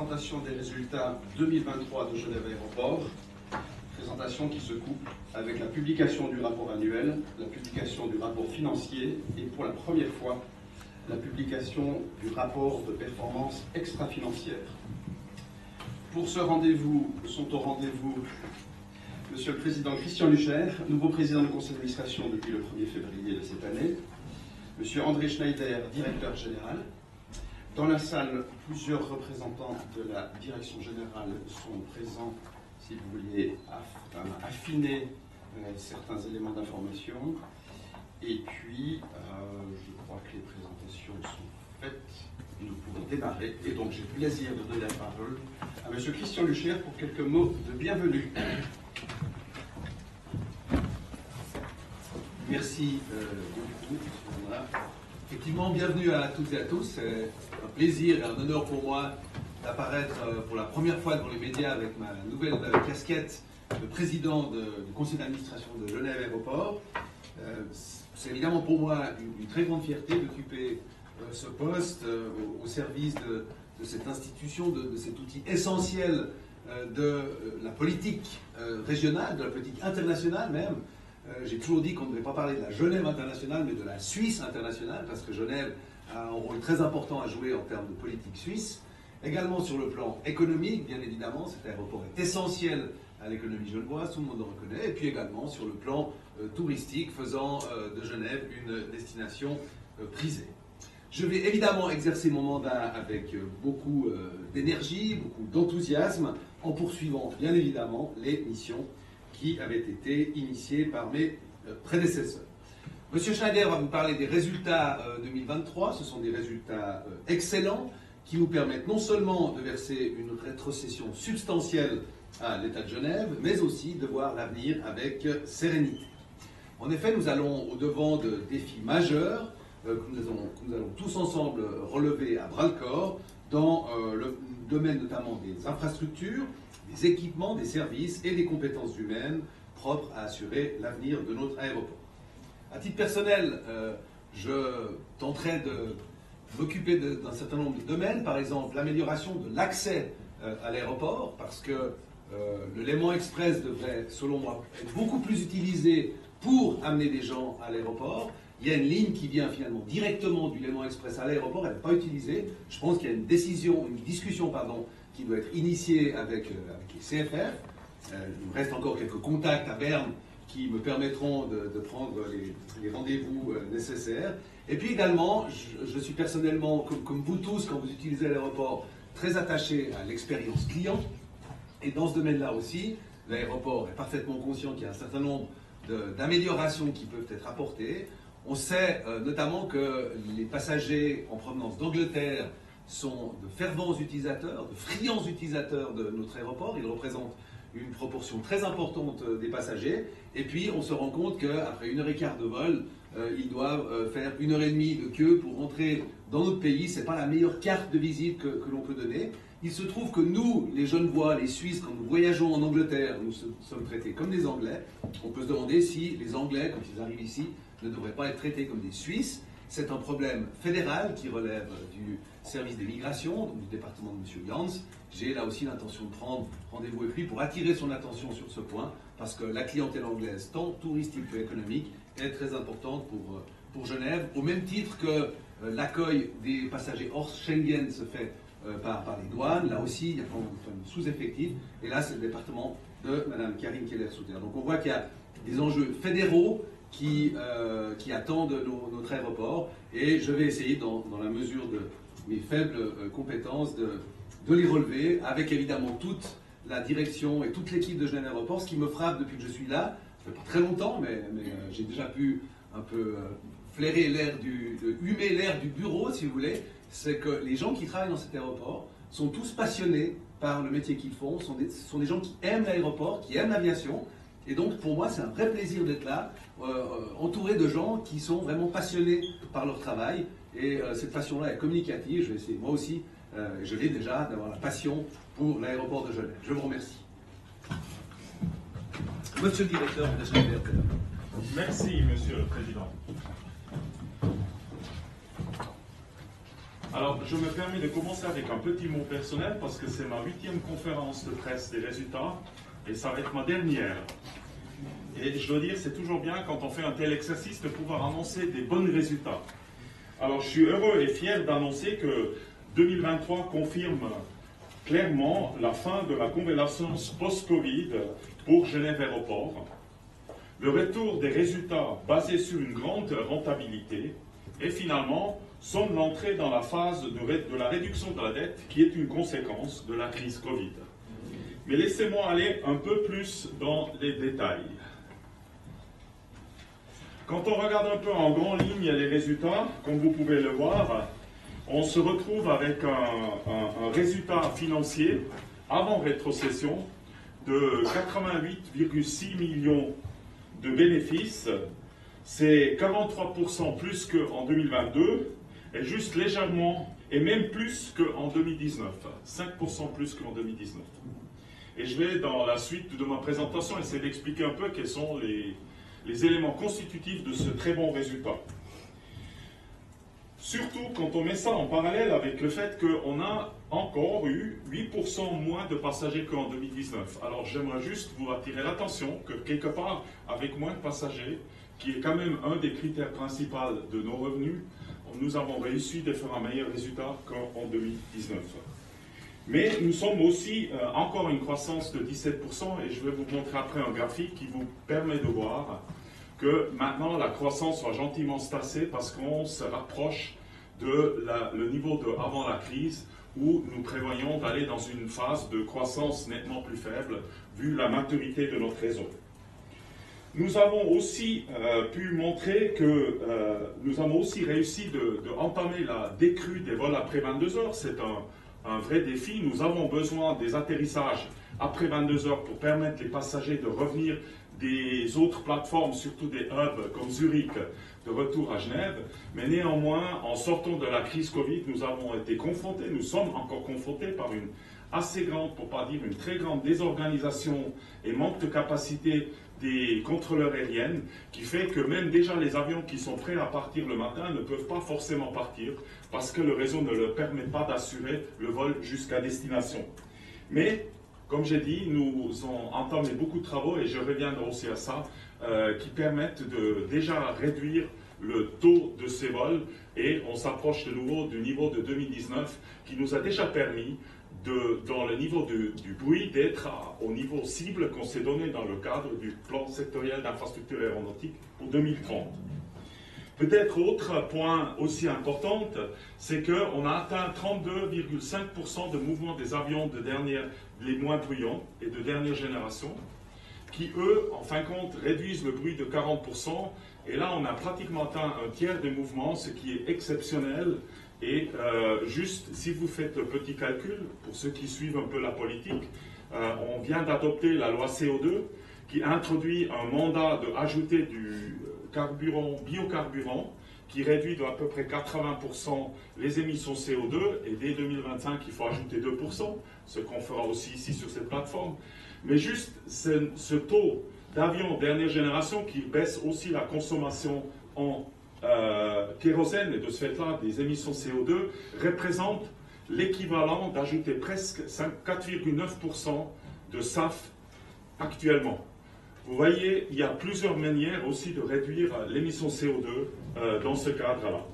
présentation des résultats 2023 de Genève Aéroport, présentation qui se couple avec la publication du rapport annuel, la publication du rapport financier et pour la première fois, la publication du rapport de performance extra-financière. Pour ce rendez-vous, sont au rendez-vous Monsieur le Président Christian Lucher, nouveau président du conseil d'administration depuis le 1er février de cette année, Monsieur André Schneider, directeur général. Dans la salle, plusieurs représentants de la direction générale sont présents si vous vouliez affiner certains éléments d'information. Et puis, je crois que les présentations sont faites. Nous pouvons démarrer. Et donc, j'ai le plaisir de donner la parole à M. Christian Lucher pour quelques mots de bienvenue. Merci beaucoup. Voilà. Effectivement, bienvenue à toutes et à tous. C'est un plaisir et un honneur pour moi d'apparaître pour la première fois devant les médias avec ma nouvelle casquette de président du conseil d'administration de Genève Aéroport. C'est évidemment pour moi une très grande fierté d'occuper ce poste au service de cette institution, de cet outil essentiel de la politique régionale, de la politique internationale même. J'ai toujours dit qu'on ne devait pas parler de la Genève internationale, mais de la Suisse internationale, parce que Genève a un rôle très important à jouer en termes de politique suisse. Également sur le plan économique, bien évidemment, cet aéroport est essentiel à l'économie genevoise, tout le monde le reconnaît, et puis également sur le plan touristique, faisant de Genève une destination prisée. Je vais évidemment exercer mon mandat avec beaucoup d'énergie, beaucoup d'enthousiasme, en poursuivant bien évidemment les missions qui avaient été initiées par mes prédécesseurs. Monsieur Schneider va vous parler des résultats 2023. Ce sont des résultats excellents qui nous permettent non seulement de verser une rétrocession substantielle à l'État de Genève, mais aussi de voir l'avenir avec sérénité. En effet, nous allons au-devant de défis majeurs que nous allons tous ensemble relever à bras-le-corps dans le domaine notamment des infrastructures, des équipements, des services et des compétences humaines propres à assurer l'avenir de notre aéroport. À titre personnel, je tenterai de m'occuper d'un certain nombre de domaines, par exemple l'amélioration de l'accès à l'aéroport, parce que le Léman Express devrait, selon moi, être beaucoup plus utilisé pour amener des gens à l'aéroport. Il y a une ligne qui vient finalement directement du Léman Express à l'aéroport, elle n'est pas utilisée. Je pense qu'il y a une discussion, qui doit être initiée avec les CFR. Il me reste encore quelques contacts à Berne qui me permettront de prendre les rendez-vous nécessaires. Et puis également, je suis personnellement, comme vous tous, quand vous utilisez l'aéroport, très attaché à l'expérience client. Et dans ce domaine-là aussi, l'aéroport est parfaitement conscient qu'il y a un certain nombre d'améliorations qui peuvent être apportées. On sait notamment que les passagers en provenance d'Angleterre sont de fervents utilisateurs, de friands utilisateurs de notre aéroport. Ils représentent une proportion très importante des passagers. Et puis, on se rend compte qu'après 1h15 de vol, ils doivent faire 1h30 de queue pour rentrer dans notre pays. Ce n'est pas la meilleure carte de visite que l'on peut donner. Il se trouve que nous, les Genevois, les Suisses, quand nous voyageons en Angleterre, nous sommes traités comme des Anglais. On peut se demander si les Anglais, quand ils arrivent ici, ne devraient pas être traités comme des Suisses. C'est un problème fédéral qui relève du service des migrations, donc du département de M. Jans. J'ai là aussi l'intention de prendre rendez-vous avec lui pour attirer son attention sur ce point, parce que la clientèle anglaise, tant touristique que économique, est très importante pour Genève, au même titre que l'accueil des passagers hors Schengen se fait par les douanes. Là aussi, il y a quand même un sous-effectif, et là, c'est le département de Mme Karine Keller-Souter. Donc on voit qu'il y a des enjeux fédéraux qui attendent notre aéroport, et je vais essayer, dans la mesure de mes faibles compétences, de les relever, avec évidemment toute la direction et toute l'équipe de Genève Aéroport. Ce qui me frappe depuis que je suis là, ça fait pas très longtemps, mais j'ai déjà pu un peu flairer humer l'air du bureau, si vous voulez, c'est que les gens qui travaillent dans cet aéroport sont tous passionnés par le métier qu'ils font, sont des gens qui aiment l'aéroport, qui aiment l'aviation. Et donc, pour moi, c'est un vrai plaisir d'être là, entouré de gens qui sont vraiment passionnés par leur travail. Et cette passion-là est communicative. Je vais essayer, moi aussi, je l'ai déjà, d'avoir la passion pour l'aéroport de Genève. Je vous remercie. Monsieur le directeur, vous laissez le faire. Merci, Monsieur le Président. Alors, je me permets de commencer avec un petit mot personnel parce que c'est ma 8e conférence de presse des résultats et ça va être ma dernière. Et je dois dire, c'est toujours bien quand on fait un tel exercice de pouvoir annoncer des bons résultats. Alors, je suis heureux et fier d'annoncer que 2023 confirme clairement la fin de la convalescence post-Covid pour Genève Aéroport, le retour des résultats basés sur une grande rentabilité et finalement sonne l'entrée dans la phase de la réduction de la dette qui est une conséquence de la crise Covid. Mais laissez-moi aller un peu plus dans les détails. Quand on regarde un peu en grande ligne les résultats, comme vous pouvez le voir, on se retrouve avec un résultat financier avant rétrocession de 88,6 millions de bénéfices. C'est 43% plus qu'en 2022 et juste légèrement, et même plus qu'en 2019, 5% plus qu'en 2019. Et je vais, dans la suite de ma présentation, essayer d'expliquer un peu quels sont les éléments constitutifs de ce très bon résultat. Surtout quand on met ça en parallèle avec le fait qu'on a encore eu 8% moins de passagers qu'en 2019. Alors j'aimerais juste vous attirer l'attention que quelque part, avec moins de passagers, qui est quand même un des critères principaux de nos revenus, nous avons réussi de faire un meilleur résultat qu'en 2019. Mais nous sommes aussi encore une croissance de 17% et je vais vous montrer après un graphique qui vous permet de voir que maintenant la croissance va gentiment se tasser parce qu'on se rapproche de le niveau de avant la crise où nous prévoyons d'aller dans une phase de croissance nettement plus faible vu la maturité de notre réseau. Nous avons aussi pu montrer que nous avons aussi réussi d'entamer la décrue des vols après 22 heures. C'est un vrai défi. Nous avons besoin des atterrissages après 22 heures pour permettre les passagers de revenir des autres plateformes, surtout des hubs comme Zurich, de retour à Genève. Mais néanmoins, en sortant de la crise Covid, nous avons été confrontés, nous sommes encore confrontés par une assez grande, pour ne pas dire une très grande désorganisation et manque de capacité des contrôleurs aériens, qui fait que même déjà les avions qui sont prêts à partir le matin ne peuvent pas forcément partir parce que le réseau ne leur permet pas d'assurer le vol jusqu'à destination. Mais, comme j'ai dit, nous avons entamé beaucoup de travaux, et je reviendrai aussi à ça, qui permettent de déjà réduire le taux de ces vols, et on s'approche de nouveau du niveau de 2019, qui nous a déjà permis dans le niveau du bruit, d'être au niveau cible qu'on s'est donné dans le cadre du plan sectoriel d'infrastructure aéronautique pour 2030. Peut-être autre point aussi important, c'est qu'on a atteint 32,5% de mouvements des avions les moins bruyants et de dernière génération, qui eux, en fin de compte, réduisent le bruit de 40%. Et là, on a pratiquement atteint un tiers des mouvements, ce qui est exceptionnel. Et juste, si vous faites le petit calcul, pour ceux qui suivent un peu la politique, on vient d'adopter la loi CO2 qui introduit un mandat d'ajouter du biocarburant qui réduit de à peu près 80% les émissions CO2 et dès 2025 il faut ajouter 2%, ce qu'on fera aussi ici sur cette plateforme. Mais juste ce taux d'avions dernière génération qui baisse aussi la consommation en kérosène et de ce fait-là des émissions CO2 représente l'équivalent d'ajouter presque 4,9% de SAF actuellement. Vous voyez, il y a plusieurs manières aussi de réduire l'émission CO2 dans ce cadre-là.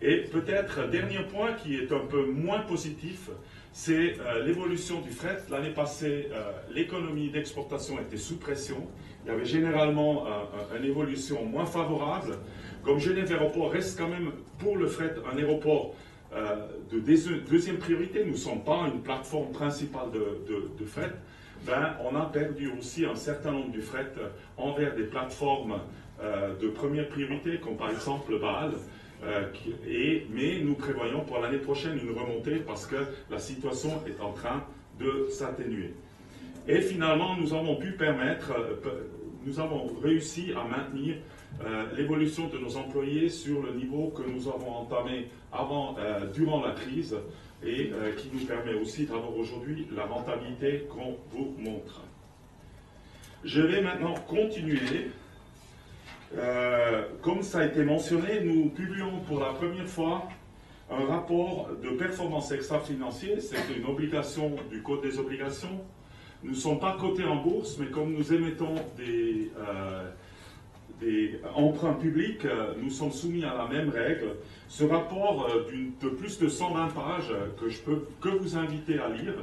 Et peut-être, dernier point qui est un peu moins positif, c'est l'évolution du fret. L'année passée, l'économie d'exportation était sous pression. Il y avait généralement une évolution moins favorable. Comme Genève Aéroport reste quand même pour le fret un aéroport de deuxième priorité, nous ne sommes pas une plateforme principale de fret, ben, on a perdu aussi un certain nombre du fret envers des plateformes de première priorité, comme par exemple Bâle. Mais nous prévoyons pour l'année prochaine une remontée parce que la situation est en train de s'atténuer. Et finalement, nous avons réussi à maintenir l'évolution de nos employés sur le niveau que nous avons entamé durant la crise et qui nous permet aussi d'avoir aujourd'hui la rentabilité qu'on vous montre. Je vais maintenant continuer. Comme ça a été mentionné, nous publions pour la première fois un rapport de performance extra-financier, c'est une obligation du Code des obligations. Nous ne sommes pas cotés en bourse, mais comme nous émettons des emprunts publics, nous sommes soumis à la même règle. Ce rapport de plus de 120 pages que je peux que vous inviter à lire,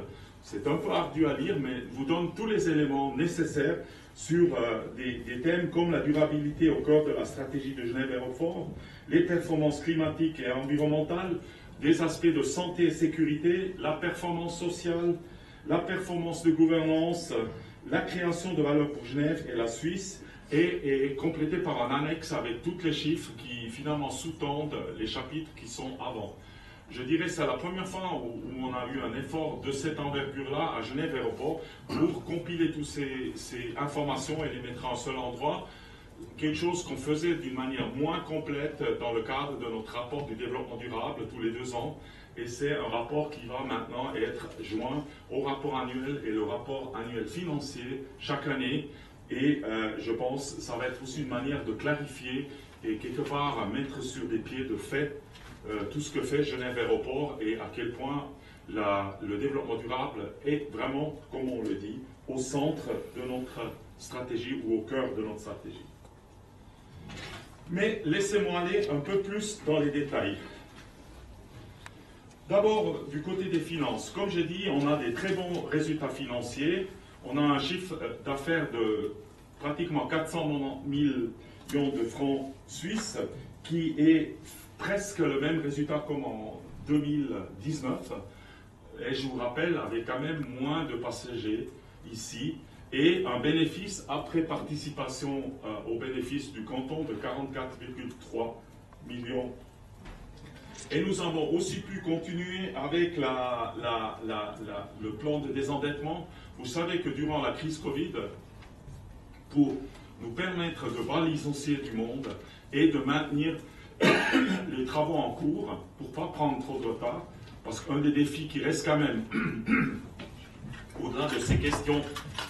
c'est un peu ardu à lire, mais vous donne tous les éléments nécessaires sur des thèmes comme la durabilité au cœur de la stratégie de Genève Aéroport, les performances climatiques et environnementales, des aspects de santé et sécurité, la performance sociale, la performance de gouvernance, la création de valeur pour Genève et la Suisse, et complété par un annexe avec tous les chiffres qui finalement sous-tendent les chapitres qui sont avant. Je dirais que c'est la première fois où on a eu un effort de cette envergure-là à Genève Aéroport pour compiler toutes ces informations et les mettre en un seul endroit. Quelque chose qu'on faisait d'une manière moins complète dans le cadre de notre rapport du développement durable tous les 2 ans. Et c'est un rapport qui va maintenant être joint au rapport annuel et le rapport annuel financier chaque année. Et je pense que ça va être aussi une manière de clarifier et quelque part mettre sur des pieds de fait tout ce que fait Genève Aéroport et à quel point le développement durable est vraiment, comme on le dit, au centre de notre stratégie ou au cœur de notre stratégie. Mais laissez-moi aller un peu plus dans les détails. D'abord, du côté des finances, comme j'ai dit, on a des très bons résultats financiers. On a un chiffre d'affaires de pratiquement 400 millions de francs suisses, qui est presque le même résultat comme en 2019. Et je vous rappelle, avec quand même moins de passagers ici, et un bénéfice après participation au bénéfice du canton de 44,3 millions. Et nous avons aussi pu continuer avec le plan de désendettement. Vous savez que durant la crise Covid, pour nous permettre de baliser du monde et de maintenir les travaux en cours, pour ne pas prendre trop de retard, parce qu'un des défis qui reste quand même, au-delà de ces questions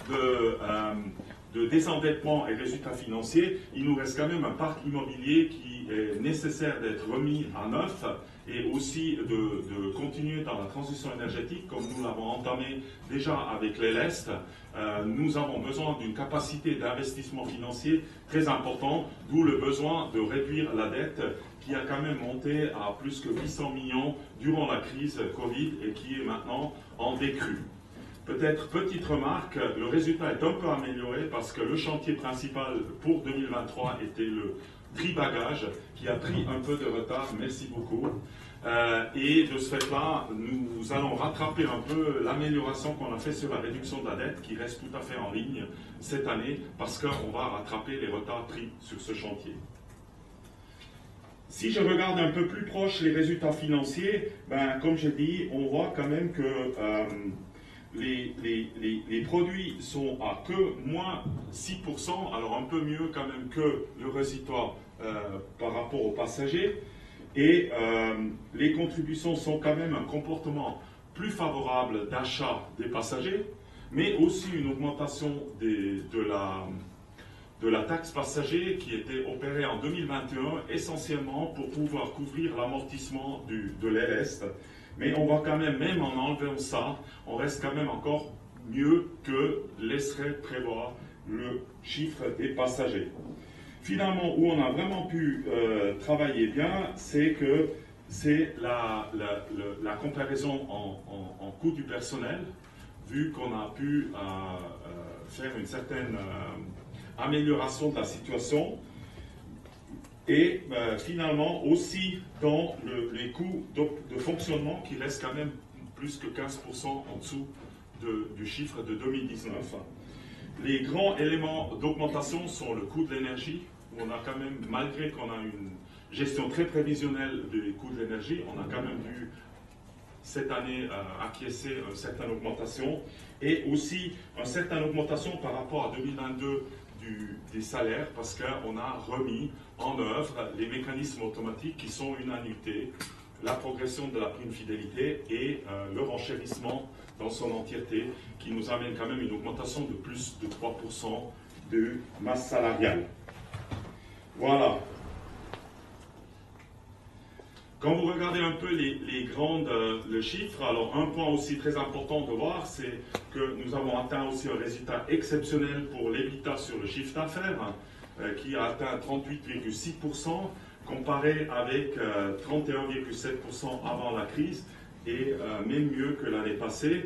de désendettement et résultats financiers, il nous reste quand même un parc immobilier qui est nécessaire d'être remis à neuf et aussi de continuer dans la transition énergétique comme nous l'avons entamé déjà avec l'ELEST. Nous avons besoin d'une capacité d'investissement financier très importante, d'où le besoin de réduire la dette qui a quand même monté à plus que 800 millions durant la crise Covid et qui est maintenant en décrue. Peut-être petite remarque, le résultat est un peu amélioré parce que le chantier principal pour 2023 était le tri-bagage qui a pris un peu de retard, merci beaucoup. Et de ce fait-là, nous allons rattraper un peu l'amélioration qu'on a fait sur la réduction de la dette qui reste tout à fait en ligne cette année parce qu'on va rattraper les retards pris sur ce chantier. Si je regarde un peu plus proche les résultats financiers, comme j'ai dit, on voit quand même que les produits sont à que moins 6%, alors un peu mieux quand même que le résultat par rapport aux passagers. Et les contributions sont quand même un comportement plus favorable d'achat des passagers, mais aussi une augmentation de la taxe passager qui était opérée en 2021, essentiellement pour pouvoir couvrir l'amortissement de l'ELEST. Mais on va quand même en enlevant ça, on reste quand même encore mieux que laisserait prévoir le chiffre des passagers. Finalement, où on a vraiment pu travailler bien, c'est que c'est la comparaison en coût du personnel, vu qu'on a pu faire une certaine amélioration de la situation. Et finalement aussi dans les coûts de fonctionnement qui restent quand même plus que 15% en dessous du chiffre de 2019. Les grands éléments d'augmentation sont le coût de l'énergie, où on a quand même, malgré qu'on a une gestion très prévisionnelle des coûts de l'énergie, on a quand même dû cette année acquiescer une certaine augmentation, et aussi une certaine augmentation par rapport à 2022 des salaires, parce qu'on a remis en œuvre les mécanismes automatiques qui sont une annuité, la progression de la prime fidélité et le renchérissement dans son entièreté, qui nous amène quand même une augmentation de plus de 3% de masse salariale. Voilà. Quand vous regardez un peu le chiffre, alors un point aussi très important de voir, c'est que nous avons atteint aussi un résultat exceptionnel pour l'EBITDA sur le chiffre d'affaires, qui a atteint 38,6%, comparé avec 31,7% avant la crise, et même mieux que l'année passée.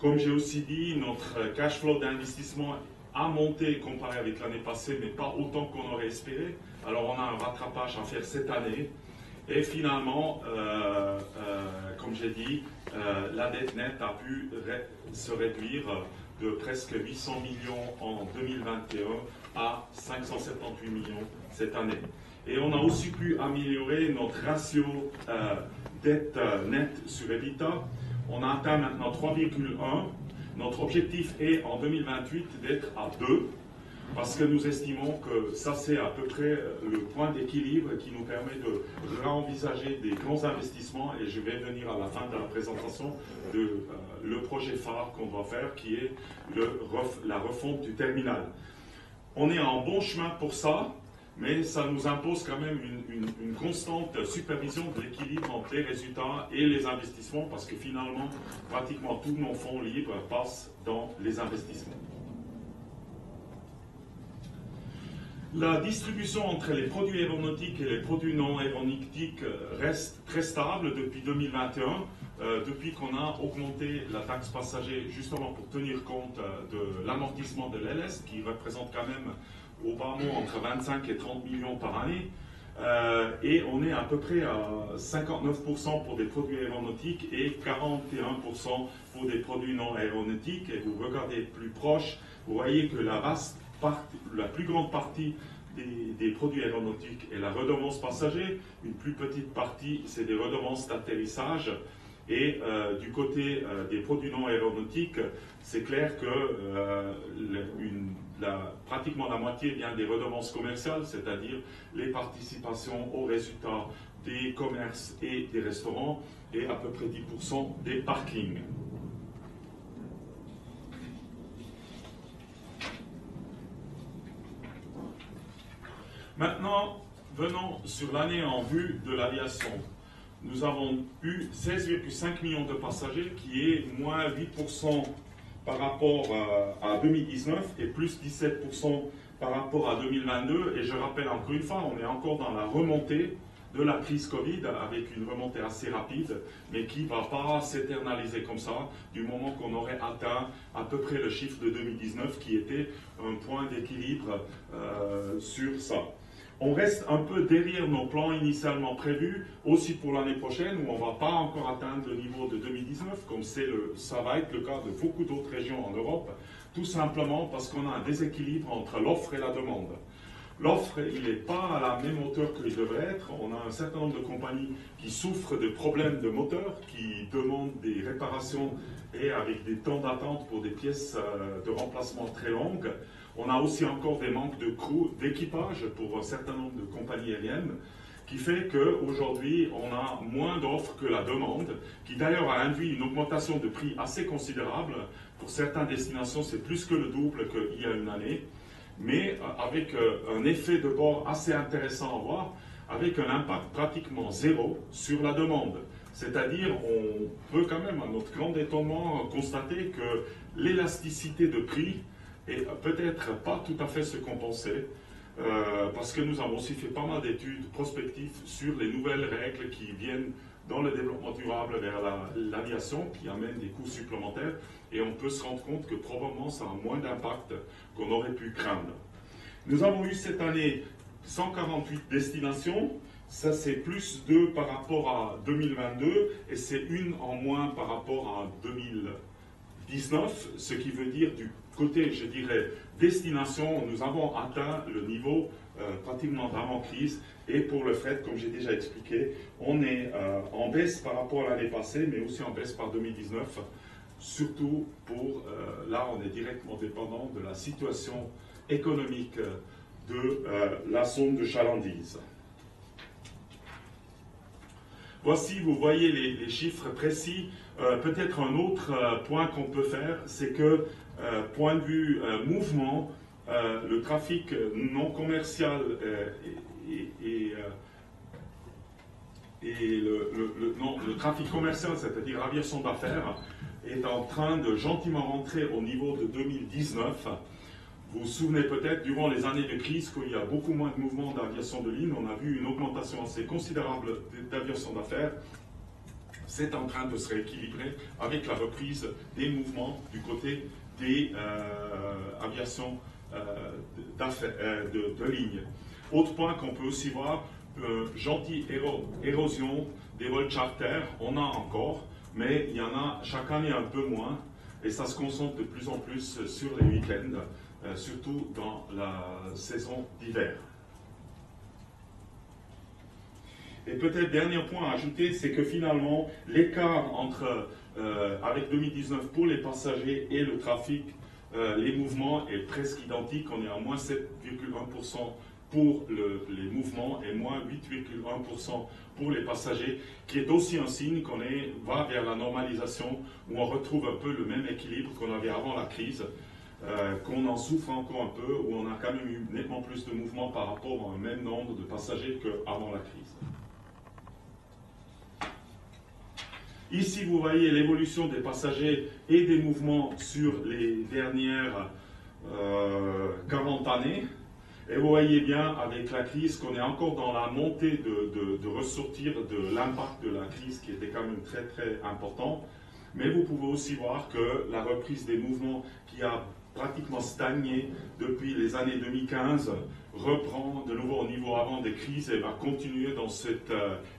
Comme j'ai aussi dit, notre cash flow d'investissement a monté comparé avec l'année passée, mais pas autant qu'on aurait espéré. Alors on a un rattrapage à faire cette année. Et finalement, comme j'ai dit, la dette nette a pu se réduire de presque 800 millions en 2021 à 578 millions cette année. Et on a aussi pu améliorer notre ratio dette nette sur EBITDA. On a atteint maintenant 3,1. Notre objectif est en 2028 d'être à 2. Parce que nous estimons que ça, c'est à peu près le point d'équilibre qui nous permet de réenvisager des grands investissements. Et je vais venir à la fin de la présentation de le projet phare qu'on doit faire, qui est la refonte du terminal. On est en bon chemin pour ça, mais ça nous impose quand même une constante supervision de l'équilibre entre les résultats et les investissements, parce que finalement, pratiquement tous nos fonds libres passent dans les investissements. La distribution entre les produits aéronautiques et les produits non aéronautiques reste très stable depuis 2021, depuis qu'on a augmenté la taxe passager justement pour tenir compte de l'amortissement de l'LS, qui représente quand même au bas mot entre 25 et 30 millions par année. Et on est à peu près à 59% pour des produits aéronautiques et 41% pour des produits non aéronautiques. Et vous regardez plus proche, vous voyez que la plus grande partie des produits aéronautiques est la redevance passager, une plus petite partie c'est des redevances d'atterrissage, et du côté des produits non aéronautiques, c'est clair que pratiquement la moitié vient des redevances commerciales, c'est-à-dire les participations aux résultats des commerces et des restaurants, et à peu près 10% des parkings. Maintenant, venons sur l'année en vue de l'aviation. Nous avons eu 16,5 millions de passagers, qui est moins 8% par rapport à 2019 et plus 17% par rapport à 2022. Et je rappelle encore une fois, on est encore dans la remontée de la crise Covid, avec une remontée assez rapide, mais qui ne va pas s'éternaliser comme ça, du moment qu'on aurait atteint à peu près le chiffre de 2019, qui était un point d'équilibre sur ça. On reste un peu derrière nos plans initialement prévus, aussi pour l'année prochaine, où on ne va pas encore atteindre le niveau de 2019, comme ça va être le cas de beaucoup d'autres régions en Europe, tout simplement parce qu'on a un déséquilibre entre l'offre et la demande. L'offre, il n'est pas à la même hauteur qu'il devrait être. On a un certain nombre de compagnies qui souffrent de problèmes de moteur, qui demandent des réparations et avec des temps d'attente pour des pièces de remplacement très longues. On a aussi encore des manques de crew, d'équipage pour un certain nombre de compagnies aériennes, qui fait qu'aujourd'hui, on a moins d'offres que la demande, qui d'ailleurs a induit une augmentation de prix assez considérable. Pour certaines destinations, c'est plus que le double qu'il y a une année, mais avec un effet de bord assez intéressant à voir, avec un impact pratiquement zéro sur la demande. C'est-à-dire, on peut quand même, à notre grand étonnement, constater que l'élasticité de prix et peut-être pas tout à fait ce qu'on pensait, parce que nous avons aussi fait pas mal d'études prospectives sur les nouvelles règles qui viennent dans le développement durable vers l'aviation, qui amènent des coûts supplémentaires, et on peut se rendre compte que probablement ça a moins d'impact qu'on aurait pu craindre. Nous avons eu cette année 148 destinations, ça c'est plus 2 par rapport à 2022, et c'est une en moins par rapport à 2019, ce qui veut dire du côté, je dirais, destination, nous avons atteint le niveau pratiquement d'avant-crise. Et pour le fret, comme j'ai déjà expliqué, on est en baisse par rapport à l'année passée, mais aussi en baisse par 2019. Surtout pour, là, on est directement dépendant de la situation économique de la zone de chalandise. Voici, vous voyez les chiffres précis. Peut-être un autre point qu'on peut faire, c'est que, point de vue mouvement, le trafic non commercial le trafic commercial, c'est-à-dire l'aviation d'affaires, est en train de gentiment rentrer au niveau de 2019. Vous vous souvenez peut-être, durant les années de crise, qu'il y a beaucoup moins de mouvements d'aviation de ligne. On a vu une augmentation assez considérable d'aviation d'affaires. C'est en train de se rééquilibrer avec la reprise des mouvements du côté des aviations de ligne. Autre point qu'on peut aussi voir, gentille érosion des vols charter. On a encore, mais il y en a chaque année un peu moins. Et ça se concentre de plus en plus sur les week-ends, surtout dans la saison d'hiver. Et peut-être dernier point à ajouter, c'est que finalement, l'écart entre, avec 2019 pour les passagers et le trafic, les mouvements est presque identique. On est à moins 7,1% pour les mouvements et moins 8,1% pour les passagers, qui est aussi un signe qu'on va vers la normalisation, où on retrouve un peu le même équilibre qu'on avait avant la crise, qu'on en souffre encore un peu, où on a quand même eu nettement plus de mouvements par rapport au même nombre de passagers qu'avant la crise. Ici, vous voyez l'évolution des passagers et des mouvements sur les dernières 40 années. Et vous voyez bien avec la crise qu'on est encore dans la montée de ressortir de l'impact de la crise qui était quand même très très important. Mais vous pouvez aussi voir que la reprise des mouvements qui a pratiquement stagné depuis les années 2015 reprend de nouveau au niveau avant des crises et va continuer dans cette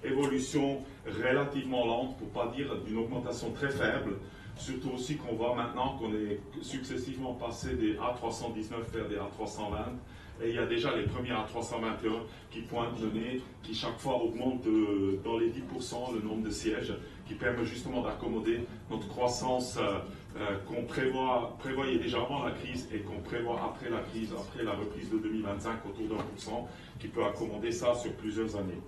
évolution relativement lente, pour ne pas dire d'une augmentation très faible. Surtout aussi qu'on voit maintenant qu'on est successivement passé des A319 vers des A320. Et il y a déjà les premiers A321 qui pointent le nez, qui chaque fois augmentent dans les 10% le nombre de sièges, qui permet justement d'accommoder notre croissance qu'on prévoyait déjà avant la crise et qu'on prévoit après la crise, après la reprise de 2025 autour d'1%, qui peut accommoder ça sur plusieurs années.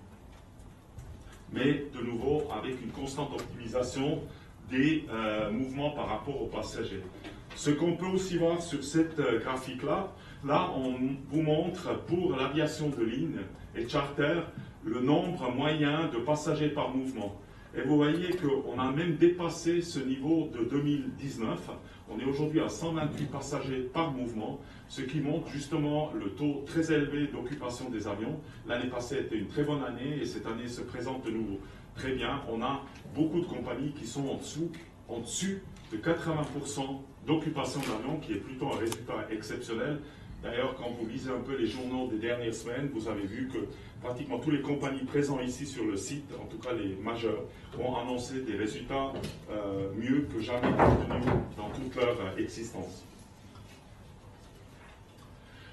Mais de nouveau, avec une constante optimisation des mouvements par rapport aux passagers. Ce qu'on peut aussi voir sur cette graphique-là, là on vous montre pour l'aviation de ligne et charter le nombre moyen de passagers par mouvement. Et vous voyez qu'on a même dépassé ce niveau de 2019. On est aujourd'hui à 128 passagers par mouvement, ce qui montre justement le taux très élevé d'occupation des avions. L'année passée était une très bonne année et cette année se présente de nouveau très bien. On a beaucoup de compagnies qui sont en dessus de 80% d'occupation d'avions, qui est plutôt un résultat exceptionnel. D'ailleurs, quand vous lisez un peu les journaux des dernières semaines, vous avez vu que pratiquement toutes les compagnies présentes ici sur le site, en tout cas les majeures, ont annoncé des résultats mieux que jamais obtenus dans toute leur existence.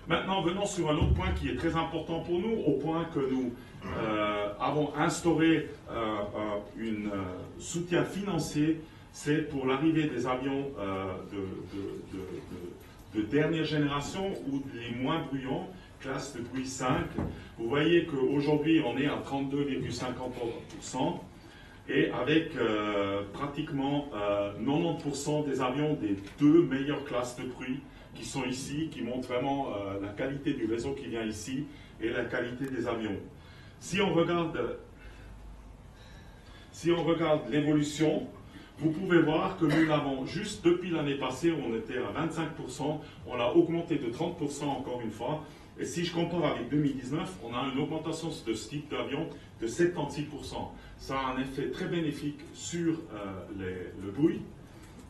Maintenant, venons sur un autre point qui est très important pour nous, au point que nous avons instauré un soutien financier. C'est pour l'arrivée des avions de dernière génération ou les moins bruyants, classe de bruit 5. Vous voyez qu'aujourd'hui, on est à 32,50% et avec pratiquement 90% des avions des deux meilleures classes de bruit qui sont ici, qui montrent vraiment la qualité du réseau qui vient ici et la qualité des avions. Si on regarde l'évolution, vous pouvez voir que nous l'avons juste depuis l'année passée, où on était à 25%, on l'a augmenté de 30% encore une fois. Et si je compare avec 2019, on a une augmentation de ce type d'avion de 76%. Ça a un effet très bénéfique sur le bruit,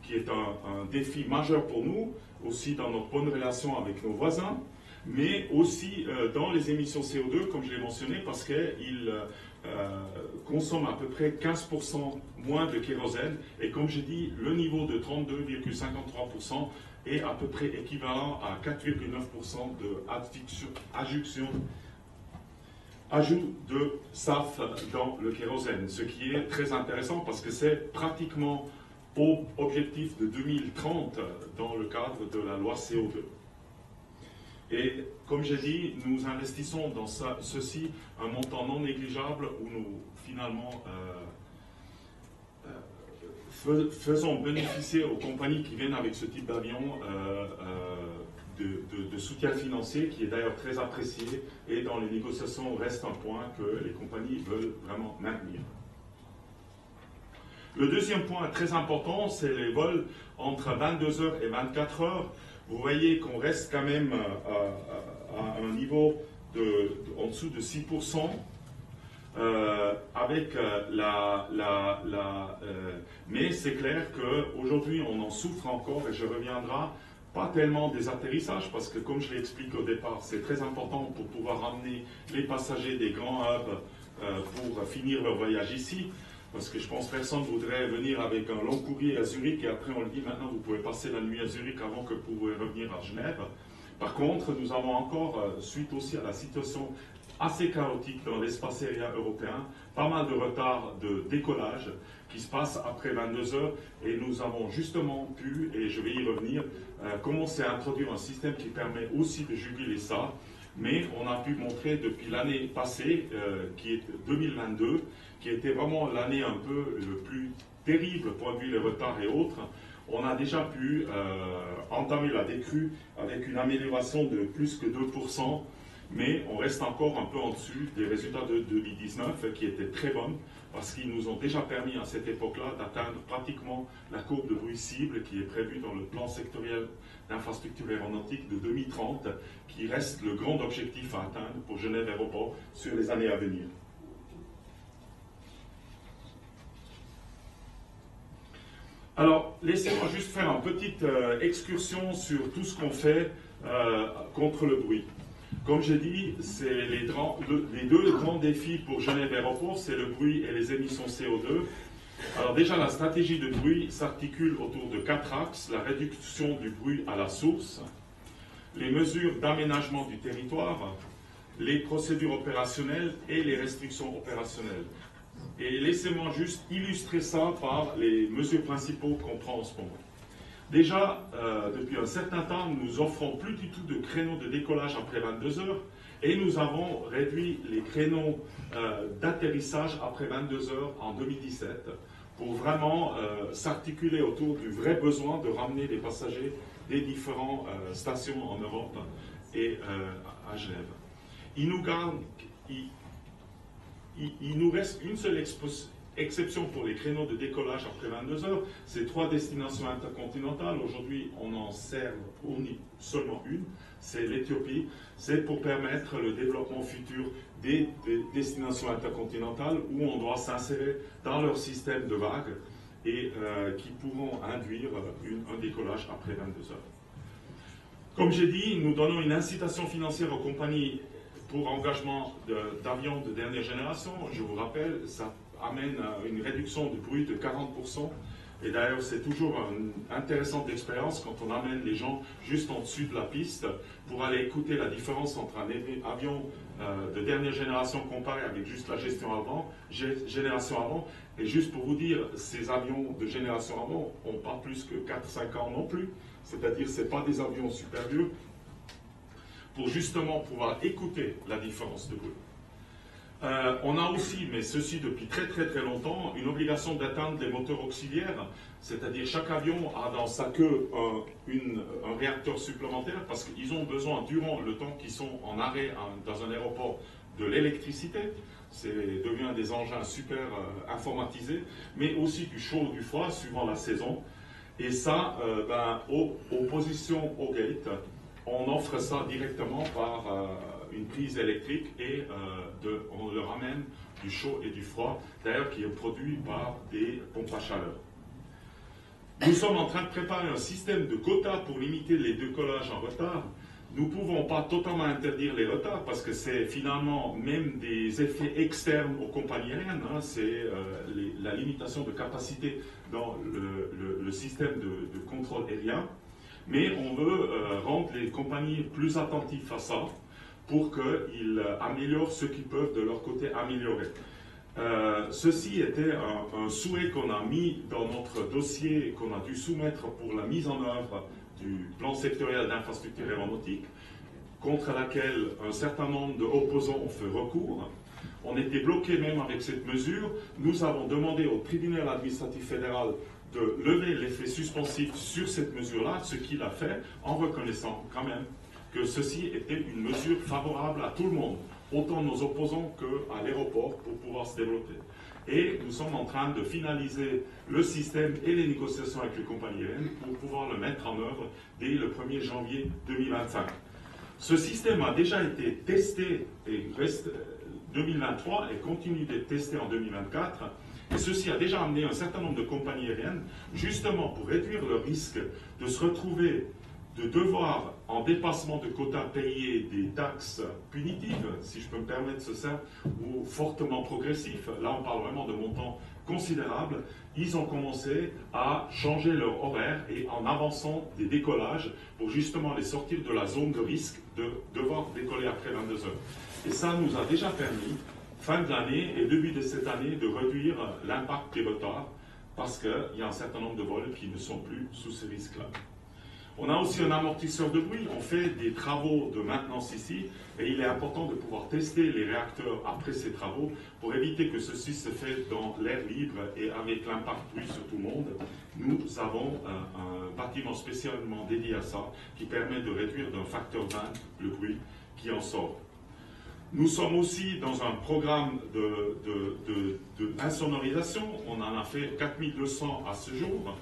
qui est un défi majeur pour nous, aussi dans notre bonne relation avec nos voisins, mais aussi dans les émissions CO2, comme je l'ai mentionné, parce qu'ils consomment à peu près 15% moins de kérosène. Et comme j'ai dit, le niveau de 32,53% est à peu près équivalent à 4,9% ajout de SAF dans le kérosène, ce qui est très intéressant parce que c'est pratiquement au objectif de 2030 dans le cadre de la loi CO2. Et comme j'ai dit, nous investissons dans ceci un montant non négligeable où nous finalement faisons bénéficier aux compagnies qui viennent avec ce type d'avion de soutien financier qui est d'ailleurs très apprécié et dans les négociations reste un point que les compagnies veulent vraiment maintenir. Le deuxième point très important, c'est les vols entre 22h et 24h. Vous voyez qu'on reste quand même à un niveau en dessous de 6%. Mais c'est clair qu'aujourd'hui on en souffre encore et je reviendrai pas tellement des atterrissages parce que comme je l'ai expliqué au départ, c'est très important pour pouvoir ramener les passagers des grands hubs pour finir leur voyage ici. Parce que je pense que personne ne voudrait venir avec un long courrier à Zurich et après on le dit maintenant vous pouvez passer la nuit à Zurich avant que vous pouvez revenir à Genève. Par contre, nous avons encore, suite aussi à la situation assez chaotique dans l'espace aérien européen, pas mal de retard de décollage qui se passe après 22 heures et nous avons justement pu, et je vais y revenir, commencer à introduire un système qui permet aussi de juguler ça, mais on a pu montrer depuis l'année passée, qui est 2022, qui était vraiment l'année un peu le plus terrible point de vue les retards et autres. On a déjà pu entamer la décrue avec une amélioration de plus que 2%, mais on reste encore un peu en dessus des résultats de 2019 qui étaient très bons parce qu'ils nous ont déjà permis à cette époque-là d'atteindre pratiquement la courbe de bruit cible qui est prévue dans le plan sectoriel d'infrastructure aéronautique de 2030, qui reste le grand objectif à atteindre pour Genève Aéroport sur les années à venir. Alors, laissez-moi juste faire une petite excursion sur tout ce qu'on fait contre le bruit. Comme j'ai dit, c'est les deux grands défis pour Genève Aéroport, c'est le bruit et les émissions CO2. Alors déjà, la stratégie de bruit s'articule autour de 4 axes: la réduction du bruit à la source, les mesures d'aménagement du territoire, les procédures opérationnelles et les restrictions opérationnelles. Et laissez-moi juste illustrer ça par les mesures principales qu'on prend en ce moment. Déjà, depuis un certain temps, nous offrons plus du tout de créneaux de décollage après 22 heures et nous avons réduit les créneaux d'atterrissage après 22 heures en 2017 pour vraiment s'articuler autour du vrai besoin de ramener les passagers des différentes stations en Europe et à Genève. Il nous reste une seule exception pour les créneaux de décollage après 22 heures, c'est 3 destinations intercontinentales. Aujourd'hui, on en sert seulement une, c'est l'Éthiopie. C'est pour permettre le développement futur des destinations intercontinentales où on doit s'insérer dans leur système de vagues et qui pourront induire un décollage après 22 heures. Comme j'ai dit, nous donnons une incitation financière aux compagnies pour engagement d'avions de dernière génération. Je vous rappelle, ça amène à une réduction de bruit de 40%. Et d'ailleurs, c'est toujours une intéressante expérience quand on amène les gens juste en dessus de la piste pour aller écouter la différence entre un avion de dernière génération comparé avec juste la génération avant. Et juste pour vous dire, ces avions de génération avant n'ont pas plus que 4-5 ans non plus. C'est-à-dire que ce n'est pas des avions super vieux pour justement pouvoir écouter la différence de bruit. On a aussi, mais ceci depuis très longtemps, une obligation d'atteindre les moteurs auxiliaires, c'est-à-dire chaque avion a dans sa queue un réacteur supplémentaire parce qu'ils ont besoin, durant le temps qu'ils sont en arrêt dans un aéroport, de l'électricité. C'est devient des engins super informatisés, mais aussi du chaud ou du froid suivant la saison. Et ça, aux positions au gate, on offre ça directement par une prise électrique et on leur amène du chaud et du froid, d'ailleurs qui est produit par des pompes à chaleur. Nous sommes en train de préparer un système de quotas pour limiter les décollages en retard. Nous ne pouvons pas totalement interdire les retards parce que c'est finalement même des effets externes aux compagnies aériennes. Hein, c'est la limitation de capacité dans le système de contrôle aérien. Mais on veut rendre les compagnies plus attentives à ça pour qu'ils améliorent ce qu'ils peuvent de leur côté améliorer. Ceci était un souhait qu'on a mis dans notre dossier qu'on a dû soumettre pour la mise en œuvre du plan sectoriel d'infrastructure aéronautique, contre laquelle un certain nombre d'opposants ont fait recours. On était bloqué même avec cette mesure. Nous avons demandé au tribunal administratif fédéral de lever l'effet suspensif sur cette mesure-là, ce qu'il a fait en reconnaissant quand même que ceci était une mesure favorable à tout le monde, autant nos opposants qu'à l'aéroport pour pouvoir se développer. Et nous sommes en train de finaliser le système et les négociations avec les compagnies aériennes pour pouvoir le mettre en œuvre dès le 1er janvier 2025. Ce système a déjà été testé et reste 2023 et continue d'être testé en 2024. Et ceci a déjà amené un certain nombre de compagnies aériennes, justement pour réduire le risque de se retrouver, de devoir, en dépassement de quotas, payer des taxes punitives, si je peux me permettre ce terme, ou fortement progressifs. Là, on parle vraiment de montants considérables. Ils ont commencé à changer leur horaire et en avançant des décollages pour justement les sortir de la zone de risque de devoir décoller après 22 heures. Et ça nous a déjà permis, fin de l'année et début de cette année, de réduire l'impact des retards parce qu'il y a un certain nombre de vols qui ne sont plus sous ce risque-là. On a aussi un amortisseur de bruit. On fait des travaux de maintenance ici et il est important de pouvoir tester les réacteurs après ces travaux pour éviter que ceci se fait dans l'air libre et avec l'impact bruit sur tout le monde. Nous avons un bâtiment spécialement dédié à ça qui permet de réduire d'un facteur 20 le bruit qui en sort. Nous sommes aussi dans un programme d'insonorisation. On en a fait 4200 à ce jour.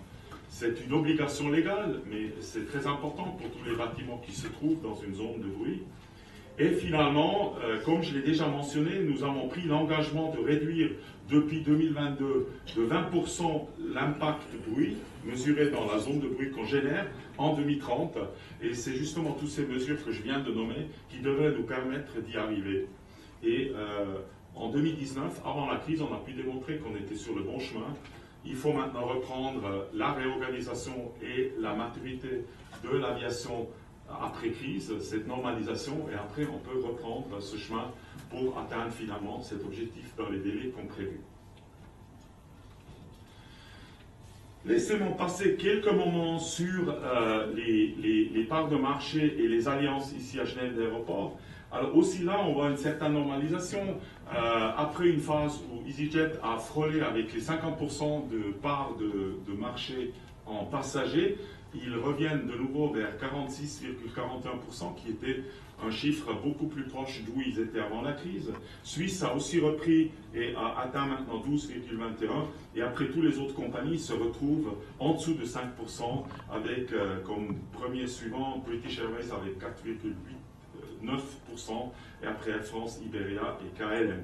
C'est une obligation légale, mais c'est très important pour tous les bâtiments qui se trouvent dans une zone de bruit. Et finalement, comme je l'ai déjà mentionné, nous avons pris l'engagement de réduire depuis 2022 de 20% l'impact bruit mesuré dans la zone de bruit qu'on génère en 2030. Et c'est justement toutes ces mesures que je viens de nommer qui devraient nous permettre d'y arriver. Et en 2019, avant la crise, on a pu démontrer qu'on était sur le bon chemin. Il faut maintenant reprendre la réorganisation et la maturité de l'aviation après-crise, cette normalisation, et après on peut reprendre ce chemin pour atteindre finalement cet objectif dans les délais qu'on prévu. Laissez-moi passer quelques moments sur les parts de marché et les alliances ici à Genève d'Aéroport. Alors aussi là, on voit une certaine normalisation. Après une phase où EasyJet a frôlé avec les 50% de parts de marché en passagers, ils reviennent de nouveau vers 46,41%, qui était un chiffre beaucoup plus proche d'où ils étaient avant la crise. Suisse a aussi repris et a atteint maintenant 12,21%. Et après, tous les autres compagnies se retrouvent en dessous de 5%, avec comme premier suivant British Airways avec 4,9%, et après Air France, Iberia et KLM.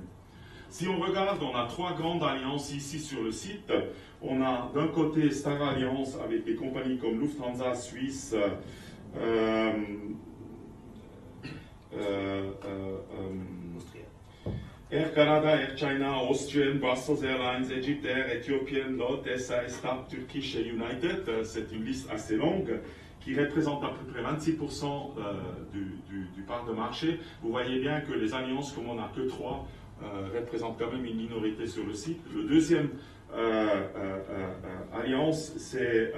Si on regarde, on a trois grandes alliances ici sur le site. On a d'un côté Star Alliance avec des compagnies comme Lufthansa, Suisse, Air Canada, Air China, Austrian, Brussels Airlines, Egypt Air, Ethiopian, LOT, SAS, TAP, Turkish et United. C'est une liste assez longue qui représente à peu près 26% du part de marché. Vous voyez bien que les alliances, comme on n'a que 3, représentent quand même une minorité sur le site. Le deuxième alliance, c'est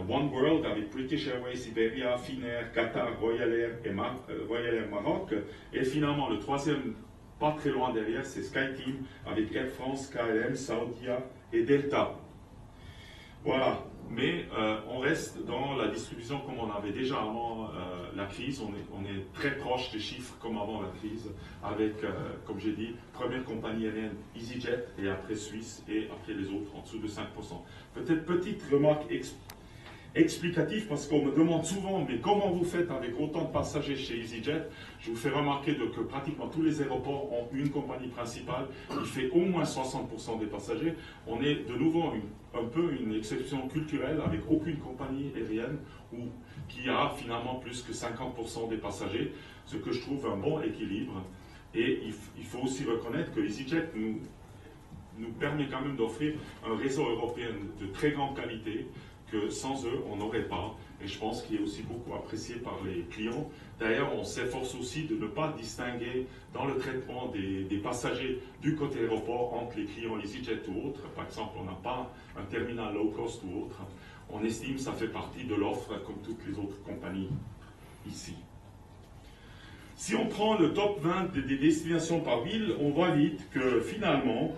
One World avec British Airways, Iberia, Finnair, Qatar, Royal Air et Royal Air Maroc. Et finalement, le troisième, pas très loin derrière, c'est SkyTeam avec Air France, KLM, Saudia et Delta. Voilà. Mais on reste dans la distribution comme on avait déjà avant la crise. On est très proche des chiffres comme avant la crise, avec, comme j'ai dit, première compagnie aérienne EasyJet, et après Suisse, et après les autres en dessous de 5%. Peut-être petite remarque explicative, parce qu'on me demande souvent, mais comment vous faites avec autant de passagers chez EasyJet? Je vous fais remarquer que pratiquement tous les aéroports ont une compagnie principale qui fait au moins 60% des passagers. On est de nouveau un peu une exception culturelle avec aucune compagnie aérienne qui a finalement plus que 50% des passagers, ce que je trouve un bon équilibre. Et il faut aussi reconnaître que EasyJet nous permet quand même d'offrir un réseau européen de très grande qualité, que sans eux, on n'aurait pas. Et je pense qu'il est aussi beaucoup apprécié par les clients. D'ailleurs, on s'efforce aussi de ne pas distinguer dans le traitement des passagers du côté aéroport entre les clients EasyJet ou autres. Par exemple, on n'a pas un terminal low cost ou autre. On estime que ça fait partie de l'offre comme toutes les autres compagnies ici. Si on prend le top 20 des destinations par ville, on voit vite que finalement,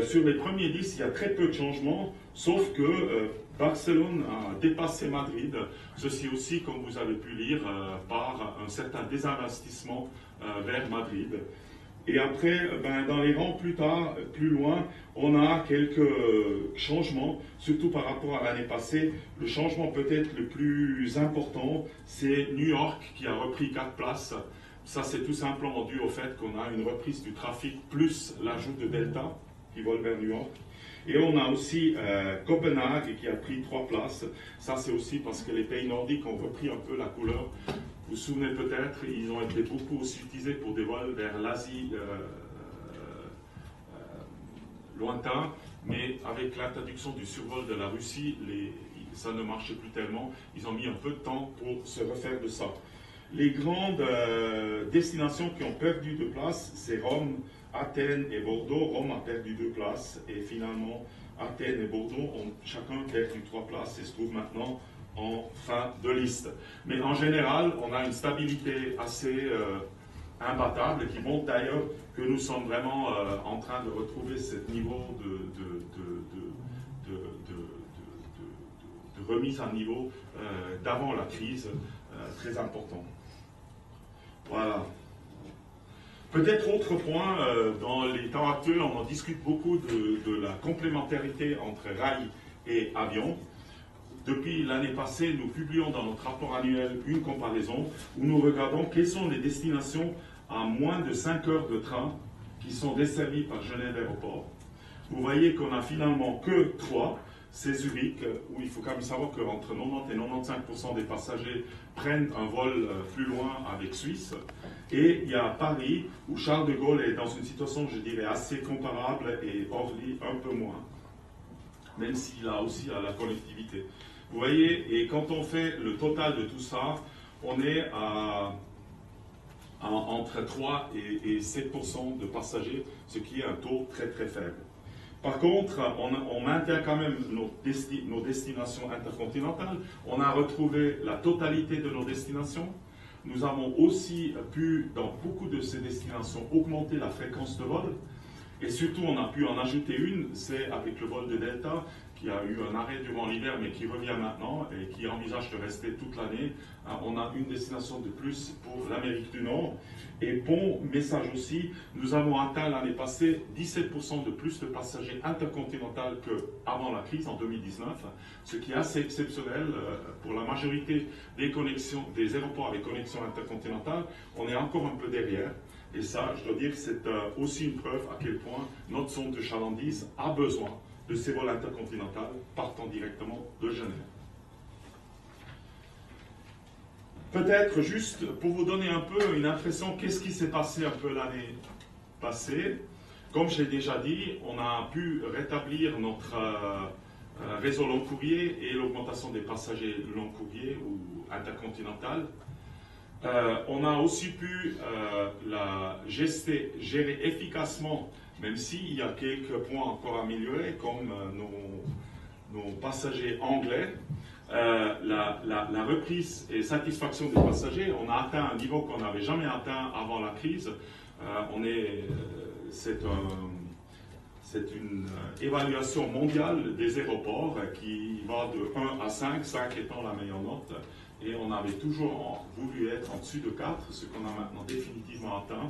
sur les premiers 10, il y a très peu de changements, Sauf que Barcelone a dépassé Madrid, ceci aussi, comme vous avez pu lire, par un certain désinvestissement vers Madrid. Et après, dans les rangs plus loin, on a quelques changements, surtout par rapport à l'année passée. Le changement peut-être le plus important, c'est New York qui a repris 4 places. Ça, c'est tout simplement dû au fait qu'on a une reprise du trafic plus l'ajout de Delta qui vole vers New York. Et on a aussi Copenhague qui a pris 3 places. Ça, c'est aussi parce que les pays nordiques ont repris un peu la couleur. Vous vous souvenez peut-être, ils ont été beaucoup aussi utilisés pour des vols vers l'Asie lointain, mais avec l'introduction du survol de la Russie, ça ne marchait plus tellement. Ils ont mis un peu de temps pour se refaire de ça. Les grandes destinations qui ont perdu de place, c'est Rome, Athènes et Bordeaux. Rome a perdu 2 places et finalement Athènes et Bordeaux ont chacun perdu 3 places et se trouvent maintenant en fin de liste. Mais en général, on a une stabilité assez imbattable qui montre d'ailleurs que nous sommes vraiment en train de retrouver ce niveau de remise à niveau d'avant la crise, très important. Voilà. Peut-être autre point, dans les temps actuels, on en discute beaucoup de la complémentarité entre rail et avion. Depuis l'année passée, nous publions dans notre rapport annuel une comparaison où nous regardons quelles sont les destinations à moins de 5 heures de train qui sont desservies par Genève Aéroport. Vous voyez qu'on a finalement que 3. C'est Zurich, où il faut quand même savoir qu'entre 90 et 95% des passagers prennent un vol plus loin avec Suisse. Et il y a Paris, où Charles de Gaulle est dans une situation, je dirais, assez comparable et Orly un peu moins, même s'il a aussi la connectivité. Vous voyez, et quand on fait le total de tout ça, on est entre 3 et 7% de passagers, ce qui est un taux très très faible. Par contre, on maintient quand même nos destinations intercontinentales. On a retrouvé la totalité de nos destinations. Nous avons aussi pu, dans beaucoup de ces destinations, augmenter la fréquence de vol. Et surtout, on a pu en ajouter une, c'est avec le vol de Delta, qui a eu un arrêt durant l'hiver, mais qui revient maintenant et qui envisage de rester toute l'année. On a une destination de plus pour l'Amérique du Nord. Et bon message aussi, nous avons atteint l'année passée 17% de plus de passagers intercontinentaux qu'avant la crise en 2019, ce qui est assez exceptionnel pour la majorité des aéroports avec connexion intercontinentale. On est encore un peu derrière. Et ça, je dois dire que c'est aussi une preuve à quel point notre zone de chalandise a besoin de ces vols intercontinentaux partant directement de Genève. Peut-être juste pour vous donner un peu une impression, qu'est-ce qui s'est passé un peu l'année passée. Comme j'ai déjà dit, on a pu rétablir notre réseau long courrier et l'augmentation des passagers long courrier ou intercontinental. On a aussi pu gérer efficacement, même s'il y a quelques points encore améliorés, comme nos passagers anglais. La reprise et satisfaction des passagers, on a atteint un niveau qu'on n'avait jamais atteint avant la crise. C'est une évaluation mondiale des aéroports qui va de 1 à 5, 5 étant la meilleure note. Et on avait toujours voulu être en dessus de 4, ce qu'on a maintenant définitivement atteint.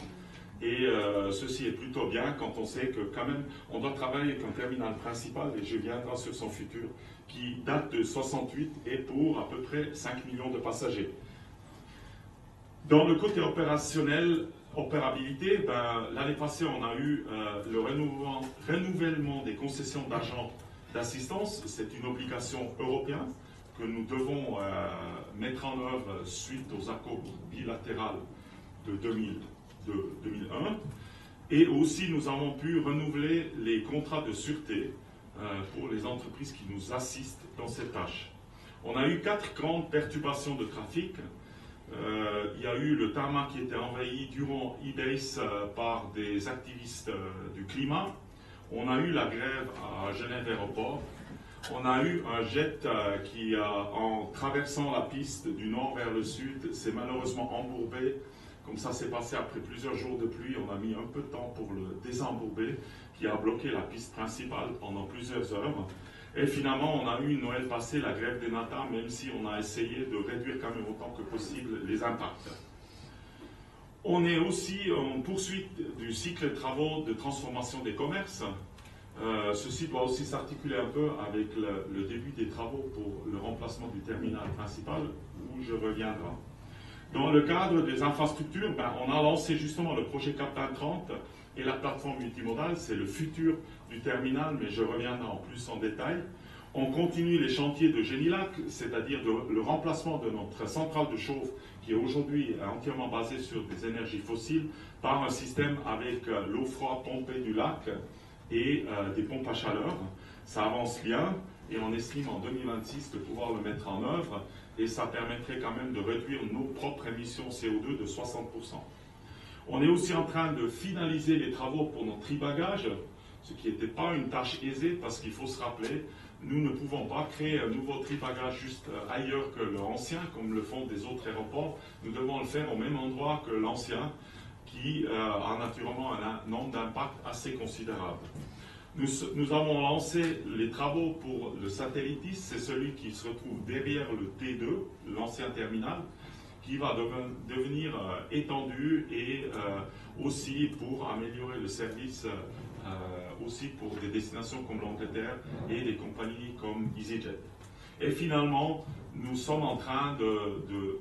Et ceci est plutôt bien quand on sait que quand même on doit travailler avec un terminal principal, et je viendrai sur son futur, qui date de 68 et pour à peu près 5 millions de passagers. Dans le côté opérabilité, l'année passée on a eu le renouvellement des concessions d'agents d'assistance. C'est une obligation européenne que nous devons mettre en œuvre suite aux accords bilatéraux de 2001. Et aussi, nous avons pu renouveler les contrats de sûreté pour les entreprises qui nous assistent dans ces tâches. On a eu 4 grandes perturbations de trafic. Il y a eu le tarmac qui était envahi durant E-Days par des activistes du climat. On a eu la grève à Genève Aéroport. On a eu un jet qui, en traversant la piste du nord vers le sud, s'est malheureusement embourbé. Comme ça s'est passé après plusieurs jours de pluie, on a mis un peu de temps pour le désembourber, qui a bloqué la piste principale pendant plusieurs heures. Et finalement, on a eu Noël passé, la grève des NATA, même si on a essayé de réduire quand même autant que possible les impacts. On est aussi en poursuite du cycle de travaux de transformation des commerces. Ceci doit aussi s'articuler un peu avec le début des travaux pour le remplacement du terminal principal, où je reviendrai. Dans le cadre des infrastructures, on a lancé justement le projet Captain 30 et la plateforme multimodale. C'est le futur du terminal, mais je reviendrai en plus en détail. On continue les chantiers de Génilac, c'est-à-dire le remplacement de notre centrale de chauffe, qui est aujourd'hui entièrement basée sur des énergies fossiles, par un système avec l'eau froide pompée du lac et des pompes à chaleur. Ça avance bien et on estime en 2026 de pouvoir le mettre en œuvre et ça permettrait quand même de réduire nos propres émissions CO2 de 60%. On est aussi en train de finaliser les travaux pour notre tribagage, ce qui n'était pas une tâche aisée parce qu'il faut se rappeler, nous ne pouvons pas créer un nouveau tribagage juste ailleurs que l'ancien, comme le font des autres aéroports. Nous devons le faire au même endroit que l'ancien, qui a naturellement un nombre d'impacts assez considérable. Nous avons lancé les travaux pour le Satellitis, c'est celui qui se retrouve derrière le T2, l'ancien terminal, qui va devenir étendu et aussi pour améliorer le service aussi pour des destinations comme l'Angleterre et des compagnies comme EasyJet. Et finalement, nous sommes en train de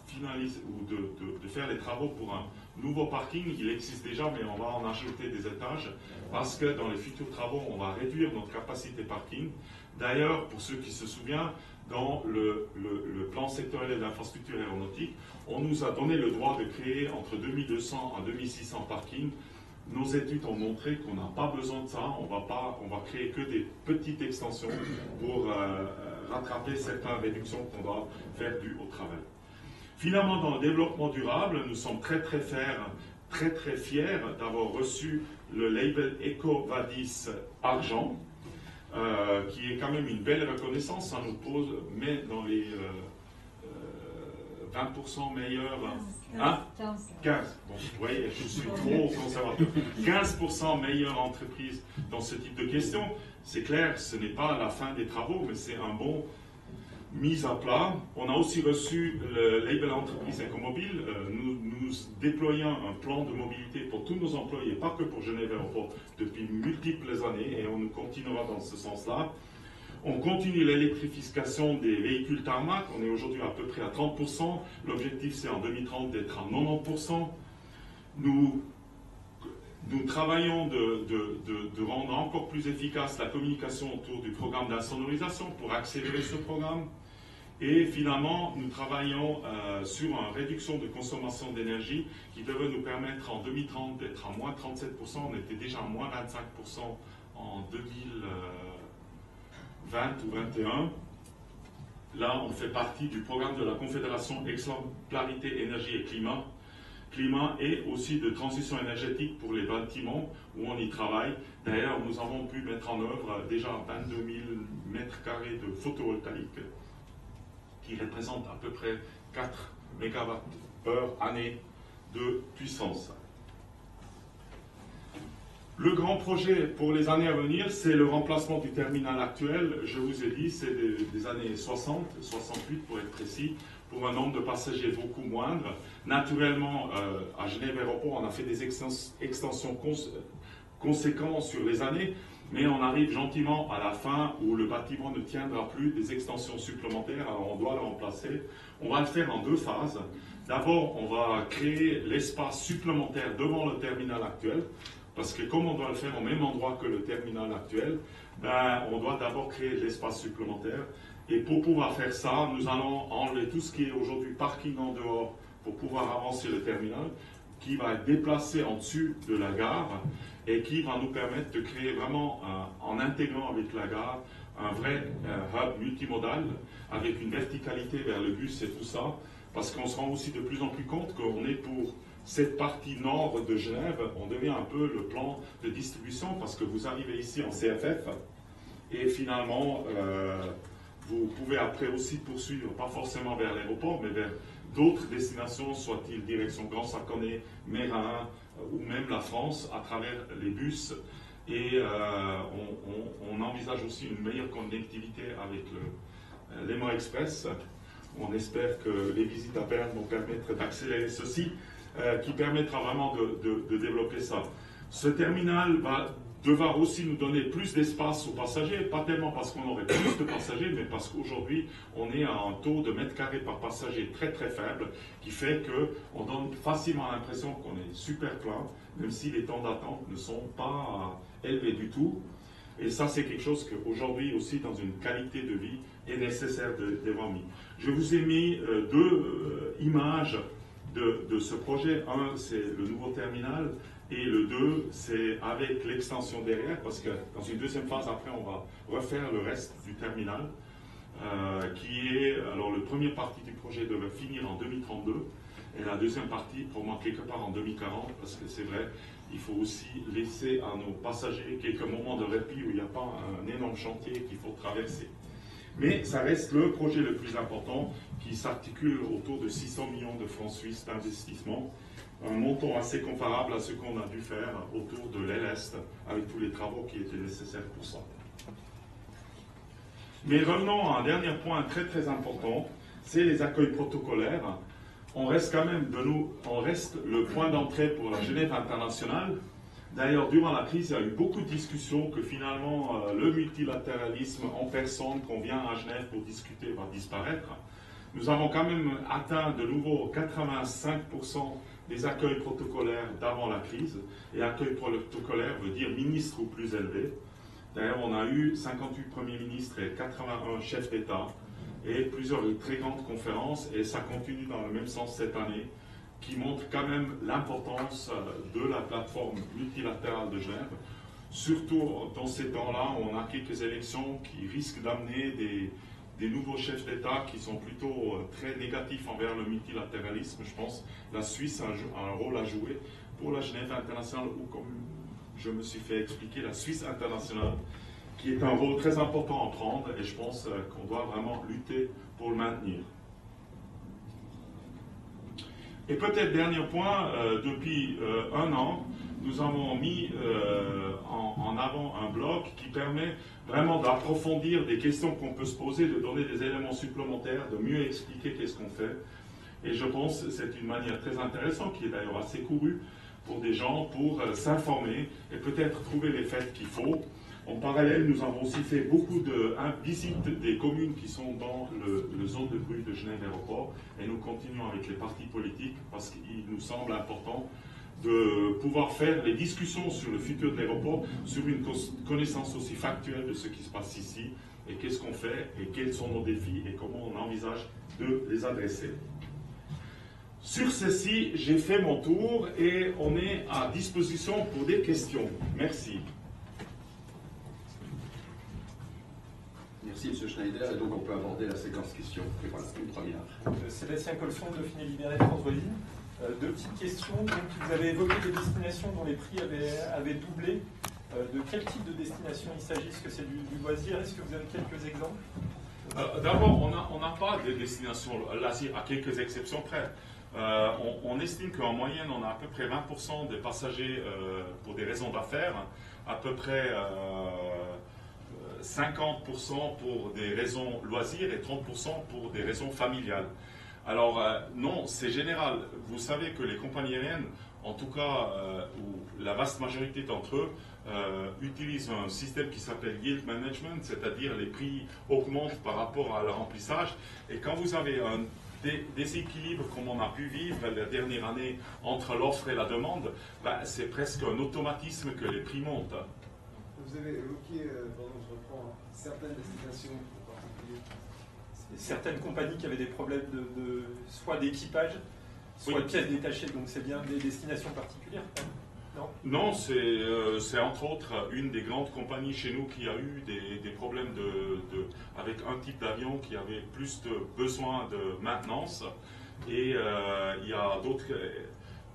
finaliser ou de faire les travaux pour un nouveau parking. Il existe déjà, mais on va en ajouter des étages parce que dans les futurs travaux, on va réduire notre capacité parking. D'ailleurs, pour ceux qui se souviennent, dans le plan sectoriel d'infrastructure aéronautique, on nous a donné le droit de créer entre 2200 et 2600 parkings. Nos études ont montré qu'on n'a pas besoin de ça, on va créer que des petites extensions pour rattraper certaines réductions qu'on doit faire dues au travail. Finalement, dans le développement durable, nous sommes très fiers d'avoir reçu le label EcoVadis Argent, qui est quand même une belle reconnaissance, ça nous met dans les 20% meilleurs. 15. Bon, vous voyez, je suis trop conservateur. 15% meilleure entreprise dans ce type de questions. C'est clair, ce n'est pas la fin des travaux, mais c'est un bon mise à plat. On a aussi reçu le label entreprise écomobile. Nous déployons un plan de mobilité pour tous nos employés, pas que pour Genève Aéroport, depuis multiples années, et on nous continuera dans ce sens-là. On continue l'électrification des véhicules tarmac. On est aujourd'hui à peu près à 30%. L'objectif, c'est en 2030 d'être à 90%. Nous travaillons de rendre encore plus efficace la communication autour du programme d'insonorisation pour accélérer ce programme. Et finalement, nous travaillons sur une réduction de consommation d'énergie qui devrait nous permettre en 2030 d'être à moins 37%. On était déjà à moins 25% en 2020 ou 2021. Là, on fait partie du programme de la Confédération Exemplarité Énergie et Climat et aussi de transition énergétique pour les bâtiments où on y travaille. D'ailleurs, nous avons pu mettre en œuvre déjà 22 000 mètres carrés de photovoltaïque qui représente à peu près 4 MWh année de puissance. Le grand projet pour les années à venir, c'est le remplacement du terminal actuel. Je vous ai dit, c'est des années 60, 68 pour être précis, pour un nombre de passagers beaucoup moindre. Naturellement, à Genève Aéroport, on a fait des extensions conséquentes sur les années, mais on arrive gentiment à la fin où le bâtiment ne tiendra plus, des extensions supplémentaires, alors on doit le remplacer. On va le faire en deux phases. D'abord, on va créer l'espace supplémentaire devant le terminal actuel, parce que comme on doit le faire au même endroit que le terminal actuel, on doit d'abord créer de l'espace supplémentaire. Et pour pouvoir faire ça, nous allons enlever tout ce qui est aujourd'hui parking en dehors pour pouvoir avancer le terminal, qui va être déplacé en dessus de la gare et qui va nous permettre de créer vraiment, en intégrant avec la gare, un vrai hub multimodal avec une verticalité vers le bus et tout ça, parce qu'on se rend aussi de plus en plus compte qu'on est pour cette partie nord de Genève, on devient un peu le plan de distribution parce que vous arrivez ici en CFF et finalement vous pouvez après aussi poursuivre, pas forcément vers l'aéroport, mais vers d'autres destinations, soit-il direction Grand Saconnet, Mérin ou même la France à travers les bus et on envisage aussi une meilleure connectivité avec l'Emo Express. On espère que les visites à Berne vont permettre d'accélérer ceci, qui permettra vraiment de développer ça. Ce terminal va devoir aussi nous donner plus d'espace aux passagers, pas tellement parce qu'on aurait plus de passagers, mais parce qu'aujourd'hui, on est à un taux de mètres carrés par passager très très faible, qui fait qu'on donne facilement l'impression qu'on est super plein, même si les temps d'attente ne sont pas élevés du tout. Et ça, c'est quelque chose qu'aujourd'hui aussi, dans une qualité de vie, est nécessaire d'avoir mis. Je vous ai mis deux images de ce projet. Un, c'est le nouveau terminal, et le 2, c'est avec l'extension derrière, parce que dans une deuxième phase, après, on va refaire le reste du terminal, qui est, alors le premier partie du projet devait finir en 2032, et la deuxième partie, pour moi, quelque part en 2040, parce que c'est vrai, il faut aussi laisser à nos passagers quelques moments de répit où il n'y a pas un énorme chantier qu'il faut traverser. Mais ça reste le projet le plus important, qui s'articule autour de 600 millions de francs suisses d'investissement, un montant assez comparable à ce qu'on a dû faire autour de l'Est, avec tous les travaux qui étaient nécessaires pour ça. Mais revenons à un dernier point très très important, c'est les accueils protocolaires. On reste quand même on reste le point d'entrée pour la Genève internationale. D'ailleurs, durant la crise, il y a eu beaucoup de discussions que finalement le multilatéralisme en personne qu'on vient à Genève pour discuter va disparaître. Nous avons quand même atteint de nouveau 85% des accueils protocolaires d'avant la crise. Et accueil protocolaire veut dire ministre ou plus élevé. D'ailleurs, on a eu 58 premiers ministres et 81 chefs d'État et plusieurs très grandes conférences. Et ça continue dans le même sens cette année, qui montre quand même l'importance de la plateforme multilatérale de Genève. Surtout dans ces temps-là, on a quelques élections qui risquent d'amener des nouveaux chefs d'État qui sont plutôt très négatifs envers le multilatéralisme. Je pense que la Suisse a un rôle à jouer pour la Genève internationale, ou comme je me suis fait expliquer, la Suisse internationale, qui est un rôle très important à prendre, et je pense qu'on doit vraiment lutter pour le maintenir. Et peut-être dernier point, depuis un an, nous avons mis en avant un blog qui permet vraiment d'approfondir des questions qu'on peut se poser, de donner des éléments supplémentaires, de mieux expliquer qu'est-ce qu'on fait. Et je pense que c'est une manière très intéressante, qui est d'ailleurs assez courue pour des gens, pour s'informer et peut-être trouver les faits qu'il faut. En parallèle, nous avons aussi fait beaucoup de visites des communes qui sont dans le zone de bruit de Genève Aéroport, et nous continuons avec les partis politiques parce qu'il nous semble important de pouvoir faire les discussions sur le futur de l'aéroport sur une connaissance aussi factuelle de ce qui se passe ici, et qu'est-ce qu'on fait, et quels sont nos défis, et comment on envisage de les adresser. Sur ceci, j'ai fait mon tour, et on est à disposition pour des questions. Merci. Merci M. Schneider, et donc on peut aborder la séquence questions. Et voilà, une première. Sébastien Colson, Dauphiné Libéré, France Voisine. Deux petites questions. Donc, vous avez évoqué des destinations dont les prix avaient doublé. De quel type de destination il s'agit? Est-ce que c'est du loisir? Est-ce que vous avez quelques exemples? D'abord, on n'a pas de destination loisir, à quelques exceptions près. On estime qu'en moyenne, on a à peu près 20% des passagers pour des raisons d'affaires, à peu près 50% pour des raisons loisirs et 30% pour des raisons familiales. Alors non, c'est général. Vous savez que les compagnies aériennes, en tout cas, ou la vaste majorité d'entre eux, utilisent un système qui s'appelle yield management, c'est-à-dire les prix augmentent par rapport à leur remplissage. Et quand vous avez un déséquilibre comme on a pu vivre la dernière année entre l'offre et la demande, c'est presque un automatisme que les prix montent. Vous avez évoqué, pardon, je reprends, certaines destinations en particulier. Certaines compagnies qui avaient des problèmes soit d'équipage, soit de pièces détachées, donc c'est bien des destinations particulières, non? Non, c'est entre autres une des grandes compagnies chez nous qui a eu des problèmes avec un type d'avion qui avait plus de besoin de maintenance, et il y a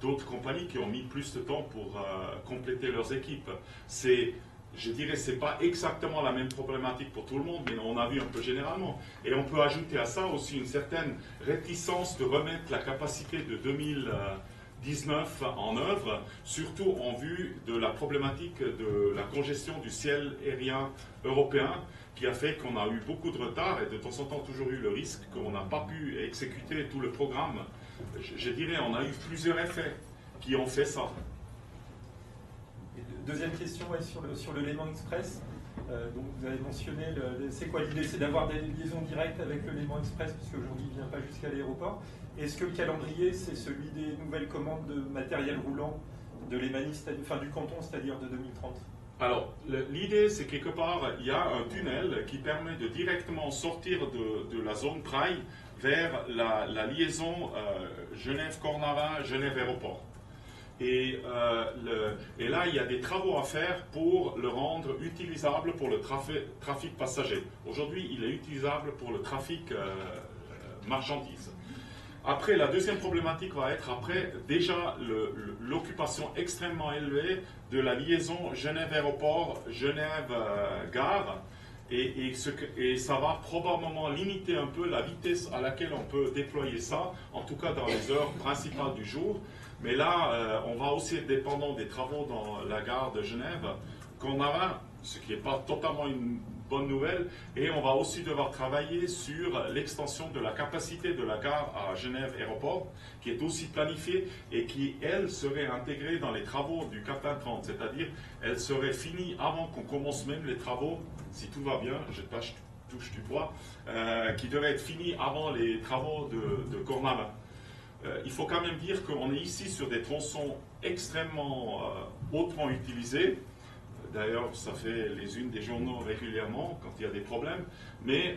d'autres compagnies qui ont mis plus de temps pour compléter leurs équipes. Je dirais que ce n'est pas exactement la même problématique pour tout le monde, mais on a vu un peu généralement. Et on peut ajouter à ça aussi une certaine réticence de remettre la capacité de 2019 en œuvre, surtout en vue de la problématique de la congestion du ciel aérien européen, qui a fait qu'on a eu beaucoup de retard et de temps en temps toujours eu le risque qu'on n'a pas pu exécuter tout le programme. Je dirais on a eu plusieurs effets qui ont fait ça. Et deuxième question sur le Léman Express. Donc vous avez mentionné, c'est quoi l'idée? C'est d'avoir des liaisons directes avec le Léman Express, puisque aujourd'hui il ne vient pas jusqu'à l'aéroport. Est-ce que le calendrier, c'est celui des nouvelles commandes de matériel roulant de Lémanis, enfin du canton, c'est-à-dire de 2030? Alors, l'idée, c'est quelque part, il y a un tunnel qui permet de directement sortir de la zone Praille vers la liaison Genève-Cornavin, Genève-Aéroport. Et là, il y a des travaux à faire pour le rendre utilisable pour le trafic passager. Aujourd'hui, il est utilisable pour le trafic marchandises. Après, la deuxième problématique va être après déjà l'occupation extrêmement élevée de la liaison Genève-Aéroport, Genève-Gare. Et ça va probablement limiter un peu la vitesse à laquelle on peut déployer ça, en tout cas dans les heures principales du jour. Mais là, on va aussi être dépendant des travaux dans la gare de Genève, ce qui n'est pas totalement une bonne nouvelle, et on va aussi devoir travailler sur l'extension de la capacité de la gare à Genève Aéroport, qui est aussi planifiée et qui, elle, serait intégrée dans les travaux du 430, c'est-à-dire elle serait finie avant qu'on commence même les travaux, si tout va bien, je touche du bois, qui devrait être finie avant les travaux de Cornavin. Il faut quand même dire qu'on est ici sur des tronçons extrêmement hautement utilisés. D'ailleurs, ça fait les unes des journaux régulièrement quand il y a des problèmes. Mais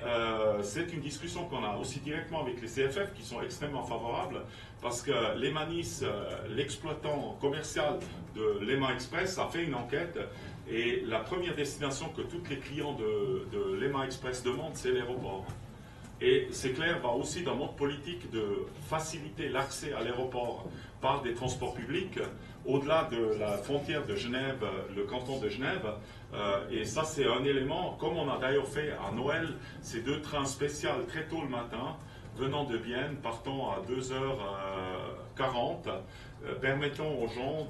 c'est une discussion qu'on a aussi directement avec les CFF qui sont extrêmement favorables parce que Lémanis, l'exploitant commercial de Léman Express, a fait une enquête et la première destination que tous les clients de Léman Express demandent, c'est l'aéroport. Et c'est clair, va aussi dans notre politique de faciliter l'accès à l'aéroport par des transports publics au-delà de la frontière de Genève, le canton de Genève. Et ça, c'est un élément, comme on a d'ailleurs fait à Noël, ces deux trains spéciaux très tôt le matin, venant de Bienne, partant à 2h40, permettant aux gens,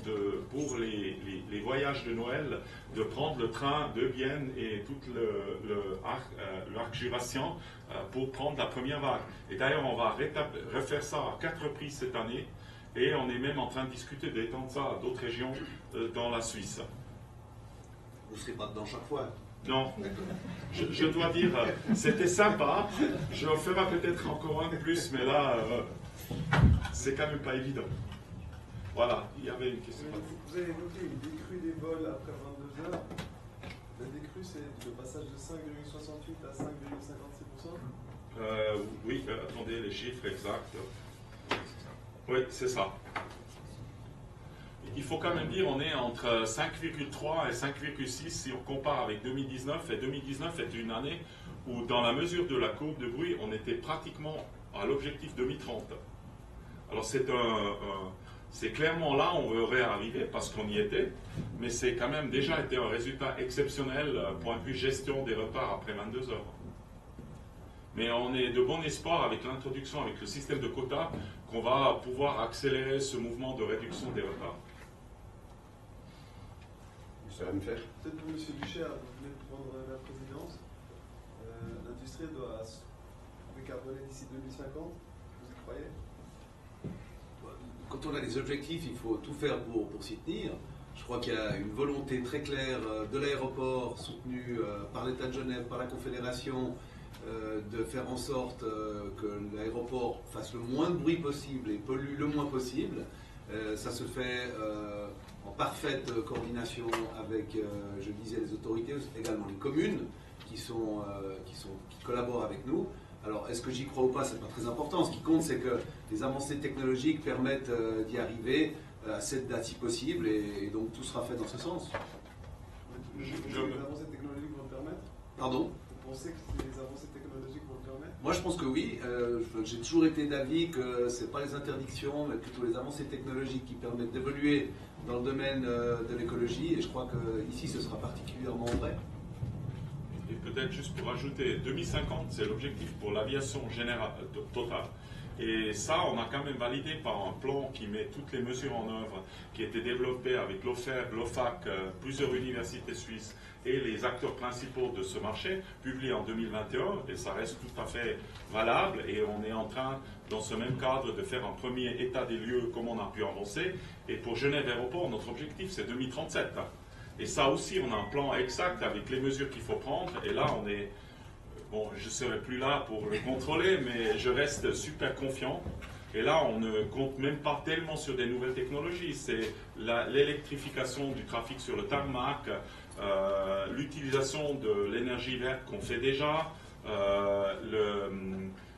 pour les voyages de Noël, de prendre le train de Bienne et tout l'arc jurassien pour prendre la première vague. Et d'ailleurs, on va refaire ça à 4 reprises cette année. Et on est même en train de discuter d'étendre ça à d'autres régions dans la Suisse. Vous ne serez pas dedans chaque fois? Non. Je dois dire, c'était sympa. Je en ferai peut-être encore un de plus, mais là, c'est quand même pas évident. Voilà, il y avait une question. Vous avez évoqué une décrue des vols après 22 heures. La décrue, c'est le passage de 5,68 à 5,56%. Oui, attendez les chiffres exacts. Oui, c'est ça. Il faut quand même dire on est entre 5,3 et 5,6 si on compare avec 2019. Et 2019 est une année où, dans la mesure de la courbe de bruit, on était pratiquement à l'objectif 2030. Alors c'est clairement là où on veut réarriver parce qu'on y était, mais c'est quand même déjà été un résultat exceptionnel point de vue gestion des retards après 22 heures. Mais on est de bon espoir avec l'introduction, avec le système de quotas, qu'on va pouvoir accélérer ce mouvement de réduction des retards. Ça va me faire. Peut-être pour M. Duchère, vous venez de prendre la présidence. L'industrie doit décarboner d'ici 2050. Vous y croyez? Quand on a des objectifs, il faut tout faire pour s'y tenir. Je crois qu'il y a une volonté très claire de l'aéroport, soutenue par l'État de Genève, par la Confédération, de faire en sorte que l'aéroport fasse le moins de bruit possible et pollue le moins possible. Ça se fait en parfaite coordination avec, je disais, les autorités, également les communes qui collaborent avec nous. Alors, est-ce que j'y crois ou pas, c'est pas très important. Ce qui compte, c'est que les avancées technologiques permettent d'y arriver à cette date si possible, et donc tout sera fait dans ce sens. Les avancées technologiques vont le permettre? Pardon? Vous pensez que les avancées technologiques vont le permettre? Moi, je pense que oui. J'ai toujours été d'avis que ce n'est pas les interdictions, mais plutôt les avancées technologiques qui permettent d'évoluer dans le domaine de l'écologie, et je crois qu'ici, ce sera particulièrement vrai. Et peut-être juste pour ajouter, 2050, c'est l'objectif pour l'aviation générale totale. Et ça, on a quand même validé par un plan qui met toutes les mesures en œuvre, qui a été développé avec l'OFEB, l'OFAC, plusieurs universités suisses et les acteurs principaux de ce marché, publié en 2021, et ça reste tout à fait valable, et on est en train, dans ce même cadre, de faire un premier état des lieux, comme on a pu avancer, et pour Genève Aéroport, notre objectif, c'est 2037. Et ça aussi, on a un plan exact avec les mesures qu'il faut prendre, et là, on est... Bon, je ne serai plus là pour le contrôler, mais je reste super confiant. Et là, on ne compte même pas tellement sur des nouvelles technologies. C'est l'électrification du trafic sur le tarmac, l'utilisation de l'énergie verte qu'on fait déjà,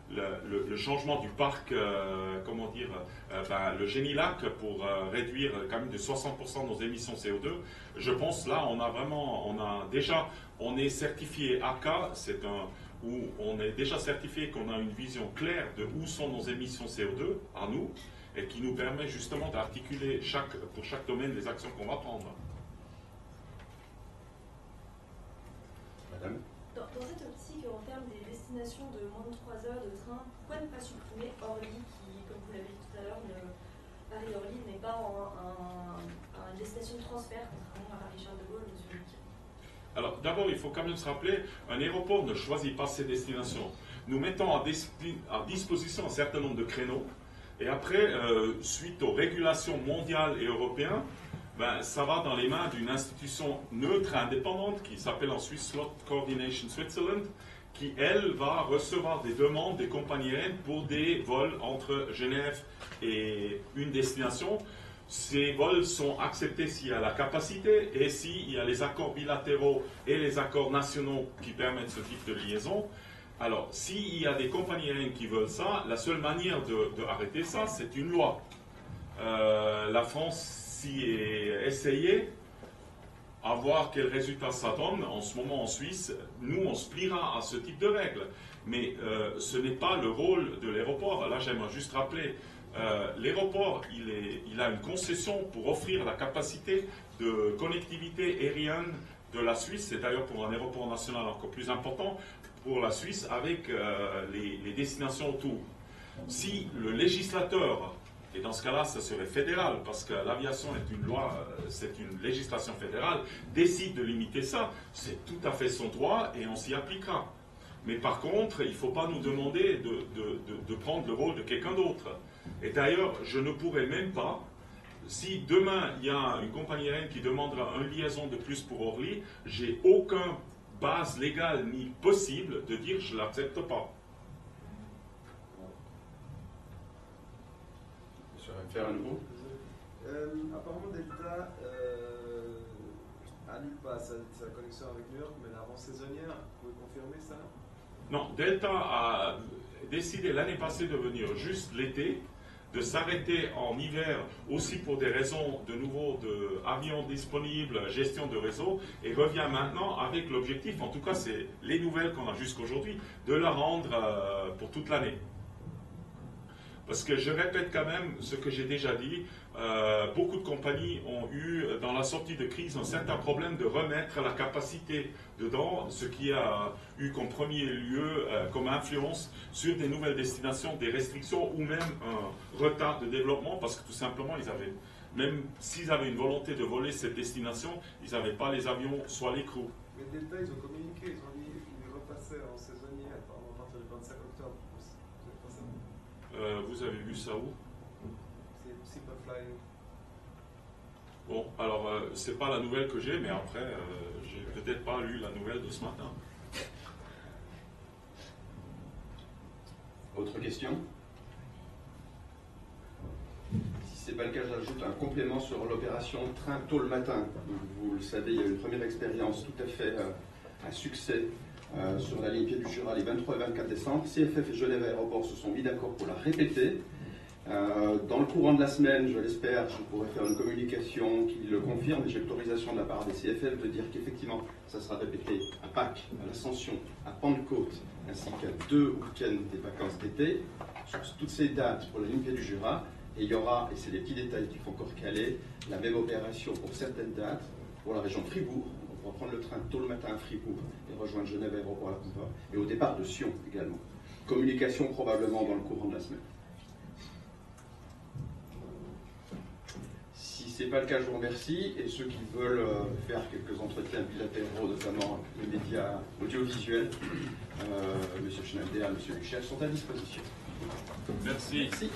le changement du parc, comment dire, le Génilac pour réduire quand même de 60% nos émissions CO2. Je pense là, on est certifié ACA, où on est déjà certifié qu'on a une vision claire de où sont nos émissions CO2 à nous, et qui nous permet justement d'articuler pour chaque domaine les actions qu'on va prendre. Madame? Dans cette optique, en termes des destinations de moins de 3 heures de train, pourquoi ne pas supprimer Orly, qui, comme vous l'avez dit tout à l'heure, Paris-Orly n'est pas une destination de transfert, contrairement à Paris-Charles de Gaulle ou Zurich? Alors d'abord, il faut quand même se rappeler, un aéroport ne choisit pas ses destinations. Nous mettons à disposition un certain nombre de créneaux, et après, suite aux régulations mondiales et européennes, ça va dans les mains d'une institution neutre et indépendante qui s'appelle en Suisse Slot Coordination Switzerland, qui, elle, va recevoir des demandes des compagnies aériennes pour des vols entre Genève et une destination. Ces vols sont acceptés s'il y a la capacité et s'il y a les accords bilatéraux et les accords nationaux qui permettent ce type de liaison. Alors, s'il y a des compagnies aériennes qui veulent ça, la seule manière d'arrêter ça, c'est une loi. La France s'y est essayée, à voir quel résultat ça donne. En ce moment, en Suisse, nous, on se pliera à ce type de règles. Mais ce n'est pas le rôle de l'aéroport. Là, j'aimerais juste rappeler, l'aéroport, il a une concession pour offrir la capacité de connectivité aérienne de la Suisse. C'est d'ailleurs pour un aéroport national encore plus important pour la Suisse avec les destinations autour. Si le législateur, et dans ce cas-là, ça serait fédéral, parce que l'aviation est une loi, c'est une législation fédérale, décide de limiter ça, c'est tout à fait son droit et on s'y appliquera. Mais par contre, il ne faut pas nous demander de prendre le rôle de quelqu'un d'autre. Et d'ailleurs, je ne pourrais même pas, si demain il y a une compagnie aérienne qui demandera une liaison de plus pour Orly, j'ai aucune base légale ni possible de dire je ne l'accepte pas. Monsieur Faire à nouveau. Apparemment, Delta annule pas sa connexion avec New York, mais la rend saisonnière. Vous pouvez confirmer ça? Non, Delta a décidé l'année passée de venir juste l'été, de s'arrêter en hiver aussi pour des raisons de nouveau d'avions disponibles, gestion de réseau, et revient maintenant avec l'objectif, en tout cas c'est les nouvelles qu'on a jusqu'aujourd'hui, de la rendre pour toute l'année. Parce que je répète quand même ce que j'ai déjà dit, beaucoup de compagnies ont eu, dans la sortie de crise, un certain problème de remettre la capacité dedans, ce qui a eu comme premier lieu, comme influence sur des nouvelles destinations, des restrictions ou même un retard de développement, parce que tout simplement, même s'ils avaient une volonté de voler cette destination, ils n'avaient pas les avions, soit les crews. Mais Delta, ils ont communiqué, ils ont dit qu'ils repassaient en saisonnier à partir du 25 octobre. Vous avez vu ça où? C'est Simplify. Bon, alors, c'est pas la nouvelle que j'ai, mais après, j'ai peut-être pas lu la nouvelle de ce matin. Autre question? Si ce n'est pas le cas, j'ajoute un complément sur l'opération Train tôt le matin. Vous le savez, il y a eu une première expérience tout à fait un succès sur la ligne Pied du Jura les 23 et 24 décembre. CFF et Genève Aéroport se sont mis d'accord pour la répéter. Dans le courant de la semaine, je l'espère, je pourrai faire une communication qui le confirme, et j'ai l'autorisation de la part des CFF de dire qu'effectivement, ça sera répété à Pâques, à l'Ascension, à Pentecôte, ainsi qu'à 2 week-ends des vacances d'été, sur toutes ces dates pour la ligne Pied du Jura. Et il y aura, et c'est des petits détails qu'il faut encore caler, la même opération pour certaines dates pour la région de Fribourg. On va prendre le train tôt le matin à Fribourg et rejoindre Genève Aéroport à la Pompa, et au départ de Sion également. Communication probablement dans le courant de la semaine. ce n'est pas le cas, je vous remercie. Et ceux qui veulent faire quelques entretiens bilatéraux, notamment les médias audiovisuels, M. Schneider, M. Lucher, sont à disposition. Merci. Merci.